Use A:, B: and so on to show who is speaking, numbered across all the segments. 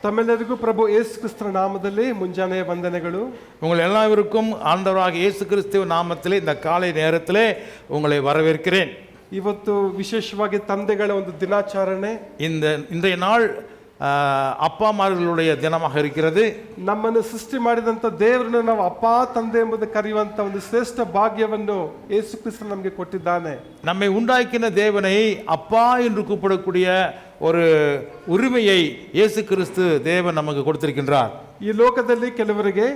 A: ತಮ್ಮೆಲ್ಲರಿಗೂ ಪ್ರಭು ಯೇಸು ಕ್ರಿಸ್ತರ ನಾಮದಲ್ಲಿ ಮುಂಜಾನೆಯ ವಂದನೆಗಳು.
B: உங்கள் எல்லாருக்கும் ஆண்டவராக இயேசு கிறிஸ்துவ நாமத்திலே இந்த காலை நேரத்திலே உங்களை வரவேற்கிறேன்.
A: ಇವತ್ತು ವಿಶೇಷವಾಗಿ ತಂದೆಗಳ ಒಂದು ದಿನಾಚರಣೆ.
B: இன்றைய நாள் ಅಪ್ಪಮಾರುடைய ದಿನமாக இருக்கிறது.
A: ನಮ್ಮನ್ನು ಸೃಷ್ಟಿ ಮಾಡಿದಂಥ ದೇವರನ್ನು ನಾವು ಅಪ್ಪ ತಂದೆ ಎಂಬುದು ಕರೆಯುವಂತ ಒಂದು ಶ್ರೇಷ್ಠ ಭಾಗ್ಯವನ್ನು ಯೇಸು ಕ್ರಿಸ್ತ ನಮಗೆ ಕೊಟ್ಟಿದ್ದಾನೆ.
B: நம்மை உண்டாக்கின தேவனை அப்பா என்று கூப்பிடக்கூடிய ஒரு உரிமையை இயேசு கிறிஸ்து தேவன் நமக்கு கொடுத்திருக்கின்றார்.
A: ಈ ಲೋಕದಲ್ಲಿ ಕೆಲವರಿಗೆ,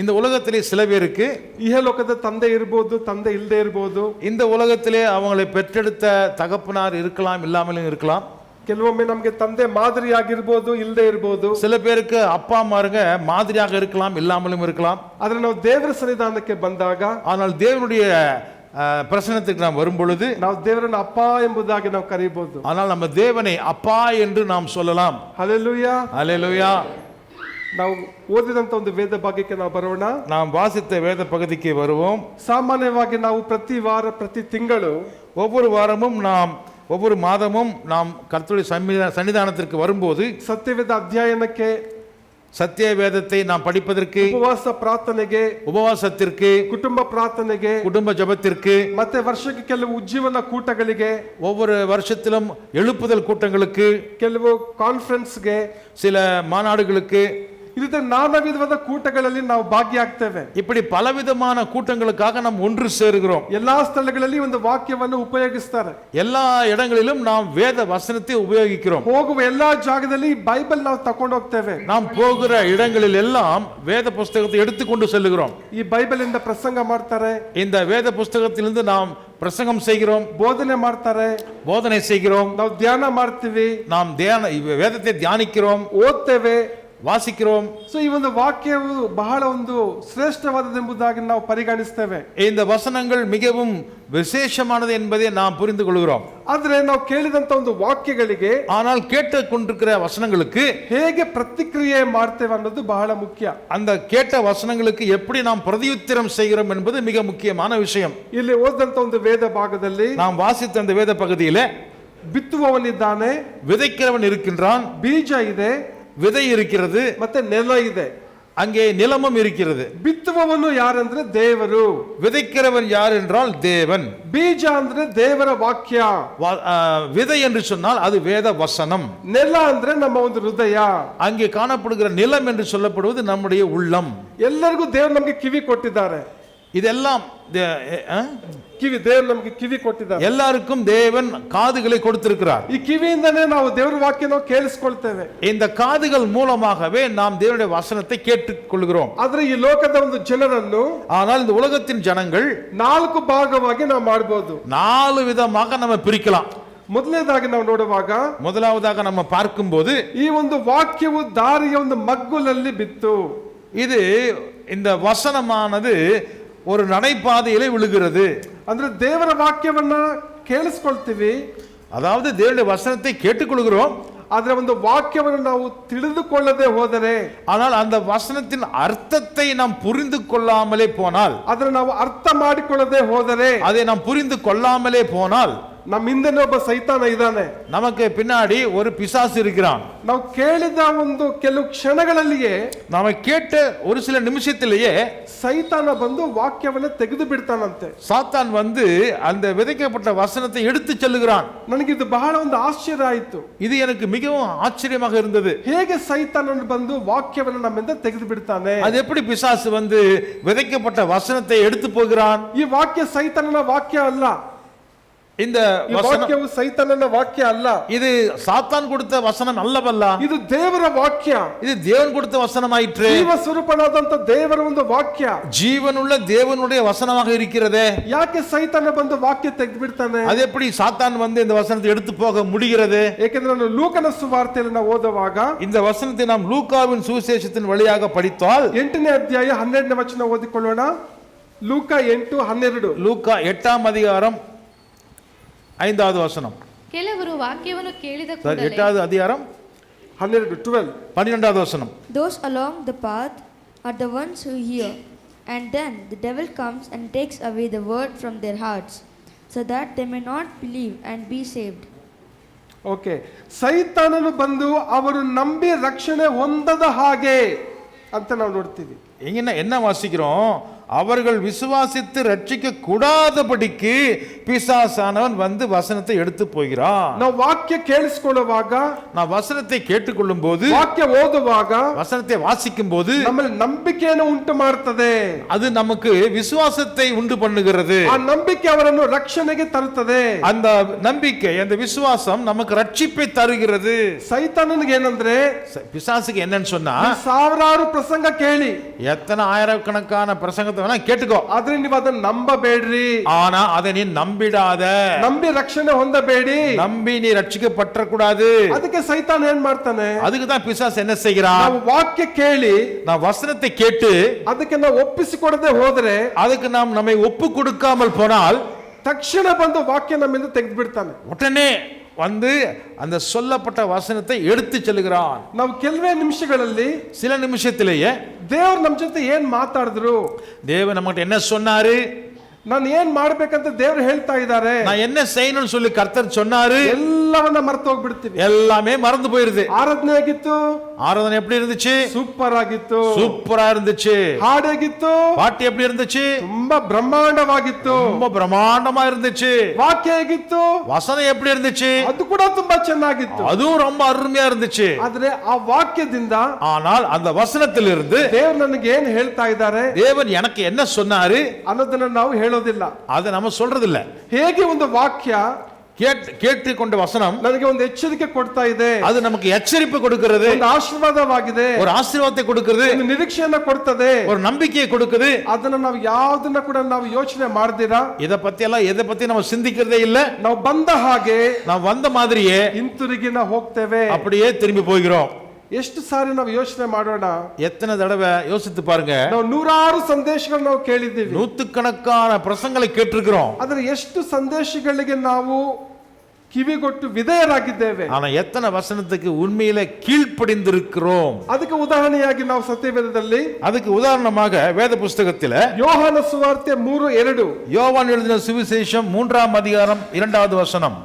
B: இந்த உலகத்திலே சில பேருக்கு
A: ಇಹಲೋಕದ ತಂದೆ ಇರಬಹುದು, ತಂದೆ ಇಲ್ಲದೆ ಇರಬಹುದು.
B: இந்த உலகத்திலே அவங்களை பெற்றெடுத்த தகப்பனார் இருக்கலாம், இல்லாமலும் இருக்கலாம்.
A: ಕೆಲವೊಮ್ಮೆ ನಮಗೆ ತಂದೆ ಮಾದರಿಯಾಗಿರ್ಬೋದು, ಇಲ್ಲದೆ ಇರಬಹುದು.
B: சில பேருக்கு அப்பா அம்மாருங்க மாதிரியாக இருக்கலாம், இல்லாமலும் இருக்கலாம்.
A: ಆದ್ರೆ ನಾವು ದೇವರ ಸನ್ನಿಧಾನಕ್ಕೆ ಬಂದಾಗ,
B: ஆனால் தேவனுடைய பிரசன்னத்துக்கு நாம் வரும் பொழுது
A: ನಾವು ದೇವರನ್ನು ಅಪ್ಪ ಎಂಬುದಾಗಿ ನಾವು ಕರೆಯಬಹುದು.
B: ஆனால் நம்ம தேவனை அப்பா என்று நாம் சொல்லலாம்.
A: ಹಲ್ಲೆಲೂಯಾ,
B: ஹல்லேலூயா.
A: ನಾವು ಓದಿದಂತ ಒಂದು ವೇದ ಭಾಗಕ್ಕೆ ನಾವು ಬರೋಣ.
B: நாம் வாசித்த வேத பகுதிக்கு வருவோம்.
A: ಸಾಮಾನ್ಯವಾಗಿ ನಾವು ಪ್ರತಿ ವಾರ, ಪ್ರತಿ ತಿಂಗಳು,
B: ஒவ்வொரு வாரமும் நாம் ஒவ்வொரு மாதமும் நாம் கர்த்தருடைய சன்னிதானத்திற்கு வரும்போது
A: ಸತ್ಯವೇದ ಅಧ್ಯಯನಕ್ಕೆ,
B: சத்திய வேதத்தை நாம் படிப்பதற்கு,
A: ಉಪವಾಸ ಪ್ರಾರ್ಥನೆಗೆ,
B: உபவாசத்திற்கு,
A: ಕುಟುಂಬ ಪ್ರಾರ್ಥನೆಗೆ,
B: குடும்ப ஜெபத்திற்கு,
A: ಮತ್ತೆ ವರ್ಷಕ್ಕೆ ಕೆಲವು ಉಜ್ಜೀವನ ಕೂಟಗಳಿಗೆ,
B: ஒவ்வொரு வருஷத்திலும் எழுப்புதல் கூட்டங்களுக்கு,
A: ಕೆಲವು ಕಾನ್ಫರೆನ್ಸ್ಗೆ,
B: சில மாநாடுகளுக்கு,
A: ಇದು ನಾನಾ ವಿಧವಾದ ಕೂಟಗಳಲ್ಲಿ ನಾವು ಭಾಗಿಯಾಗ್ತೇವೆ.
B: இப்படி பலவிதமான கூட்டங்களுக்காக நாம் ஒன்று சேருகிறோம்.
A: ಎಲ್ಲಾ ಸ್ಥಳಗಳಲ್ಲಿ ಒಂದು ವಾಕ್ಯವನ್ನು ಉಪಯೋಗಿಸ್ತಾರೆ.
B: எல்லா இடங்களிலும் நாம் வேத வசனத்தை உபயோகிக்கிறோம்.
A: ಹೋಗುವ ಎಲ್ಲಾ ಜಾಗದಲ್ಲಿ ಬೈಬಲ್ ನಾವು ತಕೊಂಡು ಹೋಗ್ತೇವೆ.
B: நாம் போகிற இடங்களில் எல்லாம் வேத புஸ்தகத்தை எடுத்துக்கொண்டு செல்லுகிறோம்.
A: ಈ ಬೈಬಲ್ ಇಂದ ಪ್ರಸಂಗ ಮಾಡ್ತಾರೆ,
B: இந்த வேத புஸ்தகத்திலிருந்து நாம் பிரசங்கம் செய்கிறோம்,
A: ಬೋಧನೆ ಮಾಡ್ತಾರೆ,
B: போதனை செய்கிறோம்,
A: ನಾವು ಧ್ಯಾನ ಮಾಡ್ತೀವಿ,
B: நாம் வேதத்தை தியானிக்கிறோம்,
A: ಓದ್ತೇವೆ,
B: வாசிக்கிறோம்.
A: ಸೊ ಈ ಒಂದು ವಾಕ್ಯವು ಬಹಳ ಒಂದು ಶ್ರೇಷ್ಠವಾದದೆಂಬುದಾಗಿ ನಾವು ಪರಿಗಣಿಸ್ತೇವೆ.
B: இந்த வசனங்கள் மிகவும் விசேஷமானது என்பதை நாம் புரிந்து கொள்கிறோம்.
A: ಆದ್ರೆ ನಾವು ಕೇಳಿದಂತ ಒಂದು ವಾಕ್ಯಗಳಿಗೆ,
B: ஆனால் கேட்டுக்கொண்டிருக்கிற வசனங்களுக்கு
A: ಹೇಗೆ ಪ್ರತಿಕ್ರಿಯೆ ಮಾಡ್ತೇವೆ ಅನ್ನೋದು ಬಹಳ ಮುಖ್ಯ.
B: அந்த கேட்ட வசனங்களுக்கு எப்படி நாம் பிரதியுத்தரம் செய்கிறோம் என்பது மிக முக்கியமான விஷயம்.
A: ಇಲ್ಲಿ ಓದಂತ ಒಂದು ವೇದ ಭಾಗದಲ್ಲಿ
B: நாம் வாசித்த அந்த வேத பகுதியிலே
A: ಬಿತ್ತುವವನಿದ್ದಾನೆ,
B: விதைக்கிறவன் இருக்கின்றான்,
A: ಬೀಜ ಇದೆ,
B: விதை இருக்கிறது,
A: ಮತ್ತೆ ನೆಲ ಇದೆ.
B: அங்கே நிலமும் இருக்கிறது.
A: ಬಿತ್ತುವವನು ಯಾರಂದ್ರೆ ದೇವರು,
B: விதைக்கிறவன் யார் என்றால் தேவன்.
A: ಬೀಜ ಅಂದ್ರೆ ದೇವರ ವಾಕ್ಯ,
B: விதை என்று சொன்னால் அது வேத வசனம்.
A: ನೆಲ ಅಂದ್ರೆ ನಮ್ಮ ಒಂದು ಹೃದಯ,
B: அங்கே காணப்படுகிற நிலம் என்று சொல்லப்படுவது நம்முடைய உள்ளம்.
A: ಎಲ್ಲರಿಗೂ ದೇವರು ನಮಗೆ ಕಿವಿ ಕೊಟ್ಟಿದ್ದಾರೆ.
B: இதெல்லாம்
A: ಕಿವಿ, ದೇವರು ನಮಗೆ ಕಿವಿ ಕೊಟ್ಟಿದ್ದಾರೆ.
B: எல்லாருக்கும் தேவன் காதுகளை கொடுத்திருக்கிறார்.
A: ಈ ಕಿವಿಯಿಂದನೇ ನಾವು ದೇವರ ವಾಕ್ಯ ನಾವು ಕೇಳಿಸಿಕೊಳ್ತೇವೆ.
B: இந்த காதுகள் மூலமாகவே நாம் தேவனுடைய வசனத்தை கேட்டுக்கொள்கிறோம்.
A: ಆದ್ರೆ ಈ ಲೋಕದ ಒಂದು ಜನರನ್ನು,
B: ஆனால் இந்த உலகத்தின் ஜனங்கள்
A: 4 ಭಾಗವಾಗಿ ನಾವು ಮಾಡಬಹುದು.
B: 4 விதமாக நம்ம பிரிக்கலாம்.
A: ಮೊದಲನೇದಾಗಿ ನಾವು ನೋಡುವಾಗ,
B: முதலாவதாக நம்ம பார்க்கும்போது
A: ಈ ಒಂದು ವಾಕ್ಯವು ದಾರಿಯ ಒಂದು ಮಗ್ಗುಲಲ್ಲಿ ಬಿತ್ತು.
B: இது இந்த ವಚನமானது ஒரு நடைபாதையிலே விழுகிறது.
A: ಅಂದ್ರೆ ದೇವರ ವಾಕ್ಯವನ್ನ ಕೇಳಿಸ್ಕೊಳ್ತೀವಿ,
B: அதாவது தேவனுடைய வசனத்தை கேட்டுக்கொள்கிறோம்.
A: ಆದ್ರೆ ಒಂದು ವಾಕ್ಯವನ್ನು ನಾವು ತಿಳಿದುಕೊಳ್ಳದೆ ಹೋದರೆ,
B: ஆனால் அந்த வசனத்தின் அர்த்தத்தை நாம் புரிந்து கொள்ளாமலே போனால்,
A: ಅದರ ನಾವು ಅರ್ಥ ಮಾಡಿಕೊಳ್ಳದೆ ಹೋದರೆ,
B: அதை நாம் புரிந்து கொள்ளாமலே போனால்,
A: ನಮ್ಮ ಹಿಂದೆ ಒಬ್ಬ ಸೈತಾನ ಇದ್ದಾನೆ,
B: நமக்கு பின்னாடி ஒரு பிசாசு இருக்கிறான்.
A: ನಾವು ಕೇಳಿದ ಒಂದು ಕೆಲವು ಕ್ಷಣಗಳಲ್ಲಿಯೇ,
B: நாம கேட்ட ஒரு சில நிமிஷத்திலேயே
A: ಸೈತಾನ ಬಂದು ವಾಕ್ಯವನ್ನ ತೆಗೆದು ಬಿಡ್ತಾನಂತೆ.
B: சாத்தான் வந்து அந்த விதைக்கப்பட்ட வசனத்தை எடுத்து செல்லுகிறான்.
A: ನನಗಿದು ಬಹಳ ಒಂದು ಆಶ್ಚರ್ಯ ಆಯಿತು.
B: இது எனக்கு மிகவும் ஆச்சரியமாக இருந்தது.
A: ಹೇಗೆ ಸೈತಾನನು ಬಂದು ವಾಕ್ಯವನ್ನು ನಮ್ಮಿಂದ ತೆಗೆದು ಬಿಡ್ತಾನೆ?
B: அது எப்படி பிசாசு வந்து விதைக்கப்பட்ட வசனத்தை எடுத்து போகிறான்?
A: ಈ ವಾಕ್ಯ ಸೈತಾನನ ವಾಕ್ಯ ಅಲ್ಲ,
B: இந்த
A: ವಾಕ್ಯವು ಸೈತಾನನ ವಾಕ್ಯ ಅಲ್ಲ,
B: இது சாத்தான் கொடுத்த வசனம் அல்லவல்ல,
A: ಇದು ದೇವರ ವಾಕ್ಯ,
B: இது தேவன் கொடுத்த வசனமாயிற்று.
A: ಜೀವ ಸ್ವರೂಪನಾದಂತ ದೇವರ ಒಂದು ವಾಕ್ಯ,
B: ஜீவனுள்ள தேவனுடைய வசனமாக இருக்கிறதே.
A: ಯಾಕೆ ಸೈತಾನ ಬಂದು ವಾಕ್ಯ ತೆಗೆದು ಬಿಡ್ತಾನೆ?
B: அது எப்படி சாத்தான் வந்து இந்த வசனத்தை எடுத்து போக முடிகிறது?
A: ಏಕೆಂದ್ರೆ ನಾನು ಲೂಕನ ಸುವಾರ್ತೆಯಲ್ಲಿ ನಾವು ಓದುವಾಗ,
B: இந்த வசனத்தை நாம் லூக்காவின் சுவிசேஷத்தின் வழியாக படித்தால்,
A: 8ನೇ ಅಧ್ಯಾಯ 12ನೇ ವಚನ ಓದಿಕೊಳ್ಳೋಣ. ಲೂಕ 8:12.
B: லூக்கா 8ஆம் அதிகாரம் 5வது வசனம்.
C: ಕೆಲವರು ವಾಕ್ಯವನ್ನು ಕೇಳಿದ ಕೂಡಲೇ
B: 8வது அதிகாரம் 12வது வசனம்.
D: Those along the path are the ones who hear, and then the devil comes and takes away the word from their hearts, so that they may not believe and be saved.
A: Okay, ಸೈತಾನನು ಬಂದು ಅವರು ನಂಬಿ ರಕ್ಷಣೆ ಹೊಂದದ ಹಾಗೆ ಅಂತ ನಾವು ನೋಡ್ತೀವಿ.
B: என்ன வாசிக்கிறோம்? அவர்கள் விசுவாசித்து ரட்சிக்க கூடாதபடிக்கு பிசாசானவன் வந்து வசனத்தை எடுத்து போகிறான்.
A: ನಾವು ವಾಕ್ಯ ಕೇಳಿಸಿಕೊಳ್ಳುವಾಗ,
B: நான் வசனத்தை கேட்டுக்கொள்ளும் போது,
A: ವಾಕ್ಯ ಓದುವಾಗ,
B: வசனத்தை வாசிக்கும் போது
A: ನಮ್ಮಲ್ಲಿ ನಂಬಿಕೆಯನ್ನು ಉಂಟು ಮಾಡುತ್ತದೆ.
B: அது நமக்கு விசுவாசத்தை உண்டு பண்ணுகிறது.
A: ಆ ನಂಬಿಕೆ ಅವರನ್ನು ರಕ್ಷಣೆಗೆ ತರುತ್ತದೆ.
B: அந்த நம்பிக்கை, அந்த விசுவாசம் நமக்கு ரட்சிப்பை தருகிறது.
A: ಸೈತಾನನಿಗೆ ಏನಂದ್ರೆ,
B: பிசாசுக்கு என்னன்னு சொன்னா,
A: ಸಾವಿರಾರು ಪ್ರಸಂಗ ಕೇಳಿ,
B: எத்தனை ஆயிரக்கணக்கான பிரசங்கத்தை வேணா கேட்டுக்கோ,
A: ಆದ್ರೆ ನೀವು ಅದನ್ನ ನಂಬಬೇಡ್ರಿ,
B: ஆனா அதை நீ நம்பிடாத,
A: ನಂಬಿ ರಕ್ಷಣೆ ಹೊಂದಬೇಡಿ,
B: நம்பி நீ ரட்சிக்கப்பட்ட கூடாது.
A: ಅದಕ್ಕೆ ಸೈತಾನ ಏನ್ ಮಾಡ್ತಾನೆ,
B: அதுக்கு தான் பிசாசு என்ன செய்கிறான்,
A: ನಾವು ವಾಕ್ಯ ಕೇಳಿ
B: நான் வசனத்தை கேட்டு
A: ಅದಕ್ಕೆ ನಾವು ಒಪ್ಪಿಸಿಕೊಡದೆ ಹೋದ್ರೆ,
B: அதுக்கு நாம் நம்மை ஒப்பு கொடுக்காமல் போனால்,
A: ತಕ್ಷಣ ಬಂದು ವಾಕ್ಯ ನಮ್ಮಿಂದ ತೆಗೆದು ಬಿಡ್ತಾನೆ.
B: உடனே வந்து அந்த சொல்லப்பட்ட வசனத்தை எடுத்து செல்கிறான்.
A: ನಾವು ಕೆಲವೇ ನಿಮಿಷಗಳಲ್ಲಿ,
B: சில நிமிஷத்திலேயே
A: ದೇವರು ನಮ್ಮ ಜೊತೆ ಏನ್ ಮಾತಾಡಿದ್ರು,
B: தேவன் நம்மகிட்ட என்ன சொன்னாரு,
A: ನಾನು ಏನ್ ಮಾಡ್ಬೇಕಂತ ದೇವರು ಹೇಳ್ತಾ ಇದ್ದಾರೆ,
B: நான் என்ன செய்யணும்னு சொல்லி கர்த்தர் சொன்னாரு,
A: ಎಲ್ಲವನ್ನ ಮರೆತು ಹೋಗ್ಬಿಡ್ತೀವಿ.
B: எல்லாமே மறந்து போயிருது.
A: ಆರಾಧನೆ ಆಗಿತ್ತು,
B: ஆராதனை எப்படி இருந்துச்சு?
A: ಸೂಪರ್ ಆಗಿತ್ತು.
B: சூப்பரா இருந்துச்சு.
A: ಹಾಡು ಹೇಗಿತ್ತು,
B: பாட்டு எப்படி இருந்துச்சு?
A: ತುಂಬಾ ಬ್ರಹ್ಮಾಂಡವಾಗಿತ್ತು.
B: ரொம்ப பிரம்மாண்டமா இருந்துச்சு.
A: ವಾಕ್ಯ ಹೇಗಿತ್ತು,
B: வசனம் எப்படி இருந்துச்சு?
A: ಅದು ಕೂಡ ತುಂಬಾ ಚೆನ್ನಾಗಿತ್ತು.
B: அதுவும் ரொம்ப அருமையா இருந்துச்சு.
A: ಆದ್ರೆ ಆ ವಾಕ್ಯದಿಂದ,
B: ஆனால் அந்த வசனத்திலிருந்து
A: ದೇವರು ನನಗೆ ಏನ್ ಹೇಳ್ತಾ ಇದ್ದಾರೆ,
B: தேவன் எனக்கு என்ன சொன்னாரு
A: ಅನ್ನೋದನ್ನ ನಾವು ಹೇಳೋದಿಲ್ಲ.
B: அதை நம்ம சொல்றது இல்ல.
A: ಹೇಗೆ ಒಂದು ವಾಕ್ಯ
B: கேட்டுக்கொண்ட வசனம்
A: ನನಗೆ ಒಂದು ಎಚ್ಚರಿಕೆ ಕೊಡ್ತಾ ಇದೆ,
B: அது நமக்கு எச்சரிப்பு கொடுக்கிறது,
A: ಒಂದು ಆಶೀರ್ವಾದವಾಗಿದೆ,
B: ஒரு ஆசீர்வாதத்தை கொடுக்கிறது,
A: ಒಂದು ನಿರೀಕ್ಷೆಯನ್ನ ಕೊಡ್ತದೆ,
B: ஒரு நம்பிக்கையை கொடுக்குது.
A: ಅದನ್ನ ನಾವು ಯಾವ್ದನ್ನ ಕೂಡ ನಾವು ಯೋಚನೆ ಮಾಡ್ದಿರಾ,
B: இத பத்தி எல்லாம் எதை பத்தி நம்ம சிந்திக்கிறதே இல்ல.
A: ನಾವು ಬಂದ ಹಾಗೆ
B: நாம் வந்த மாதிரியே
A: ಹಿಂತಿರುಗಿ ನಾವು ಹೋಗ್ತೇವೆ.
B: அப்படியே திரும்பி போகிறோம்.
A: ಎಷ್ಟು ಸಾರಿ ನಾವು ಯೋಚನೆ ಮಾಡೋಣ,
B: எத்தனை தடவை யோசித்து பாருங்க.
A: ನಾವು ನೂರಾರು ಸಂದೇಶಗಳು ನಾವು ಕೇಳಿದ್ದೀವಿ,
B: நூத்துக்கணக்கான பிரசங்களை கேட்டிருக்கிறோம்.
A: ಆದ್ರೆ ಎಷ್ಟು ಸಂದೇಶಗಳಿಗೆ ನಾವು ಕಿವಿಗೊಟ್ಟು ವಿಧೇಯರಾಗಿದ್ದೇವೆ,
B: ஆனா எத்தனை வசனத்துக்கு உண்மையில கீழ்ப்படிந்திருக்கிறோம்.
A: ಅದಕ್ಕೆ ಉದಾಹರಣೆಯಾಗಿ ನಾವು ಸತ್ಯವೇದದಲ್ಲಿ,
B: அதுக்கு உதாரணமாக வேத புஸ்தகத்தில
A: ಯೋಹಾನ ಸುವಾರ್ತೆ 3:2,
B: யோவான் எழுதின சுவிசேஷம் 3ஆம் அதிகாரம் 2வது வசனம்.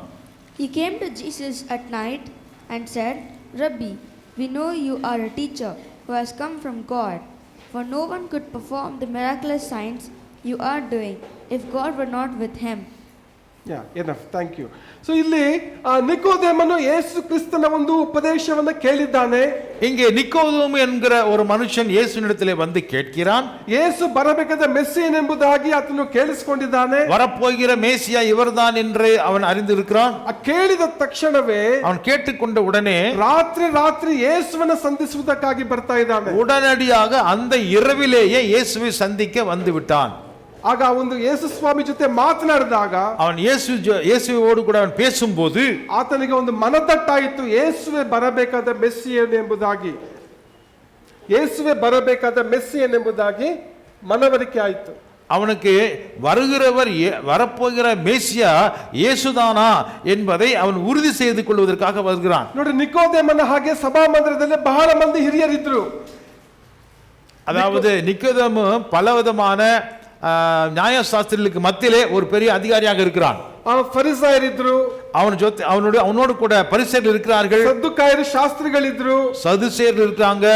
D: He came to Jesus at night and said, Rabbi, we know you are a teacher who has come from God, for no one could perform the miraculous signs you are doing if God were not with him.
A: Enough, thank you. So ಇಲ್ಲಿ ನಿಕೋದೇಮನು ಯೇಸು ಕ್ರಿಸ್ತನ ಒಂದು ಉಪದೇಶವನ್ನ ಕೇಳಿದ್ದಾನೆ.
B: இங்கே நிக்கோதேமு என்கிற ஒரு மனுஷன் இயேசுவினிடத்திலே வந்து கேட்கிறான்.
A: ಯೇಸು ಬರಬೇಕಾದ ಮೆಸ್ಸಿಯನ್ ಎಂಬುದಾಗಿ ಆತನು ಕೇಳಿಸಿಕೊಂಡಿದ್ದಾನೆ.
B: வரப்போகிற மேசியா இவர்தான் என்று அவன் அறிந்திருக்கிறான்.
A: ಕೇಳಿದ ತಕ್ಷಣವೇ,
B: அவன் கேட்டுக்கொண்ட உடனே
A: ರಾತ್ರಿ ಯೇಸುವನ್ನ ಸಂಧಿಸುವುದಕ್ಕಾಗಿ ಬರ್ತಾ ಇದ್ದಾನೆ.
B: உடனடியாக அந்த இரவிலேயே இயேசுவை சந்திக்க வந்து விட்டான்.
A: ಆಗ ಒಂದು ಯೇಸು ಸ್ವಾಮಿ ಜೊತೆ ಮಾತನಾಡಿದಾಗ,
B: அவன் இயேசுவோடு கூட அவன் பேசும்போது
A: ಆತನಿಗೆ ಒಂದು ಮನದಟ್ಟಾಯಿತು, ಯೇಸುವೆ ಬರಬೇಕಾದ ಮೆಸ್ಸಿಯನ್ ಎಂಬುದಾಗಿ, ಯೇಸುವೆ ಬರಬೇಕಾದ ಮೆಸ್ಸಿಯನ್ ಎಂಬುದಾಗಿ ಮನವರಿಕೆ ಆಯಿತು.
B: அவனுக்கு வருகிறவர் வரப்போகிற மேசியா இயேசுதானா என்பதை அவன் உறுதி செய்து கொள்வதற்காக வருகிறான்.
A: ನೋಡಿ, ನಿಕೋದೇಮನ ಹಾಗೆ ಸಭಾ ಮಂದಿರದಲ್ಲಿ ಬಹಳ ಮಂದಿ ಹಿರಿಯರಿದ್ರು.
B: அதாவது நிக்கோதேமு பலவிதமான நியாயசாஸ்திரிகளுக்கு மத்தியிலே ஒரு பெரிய அதிகாரியாக இருக்கிறான்.
A: ಫರಿಸಾಯರಿದ್ರು,
B: அவனோடு கூட பரிசேயர்கள் இருக்கிறார்கள்,
A: ಸದ್ದುಕಾಯರು ಶಾಸ್ತ್ರಿಗಳಿದ್ರು,
B: சதுசேயர்கள் இருக்கிறாங்க,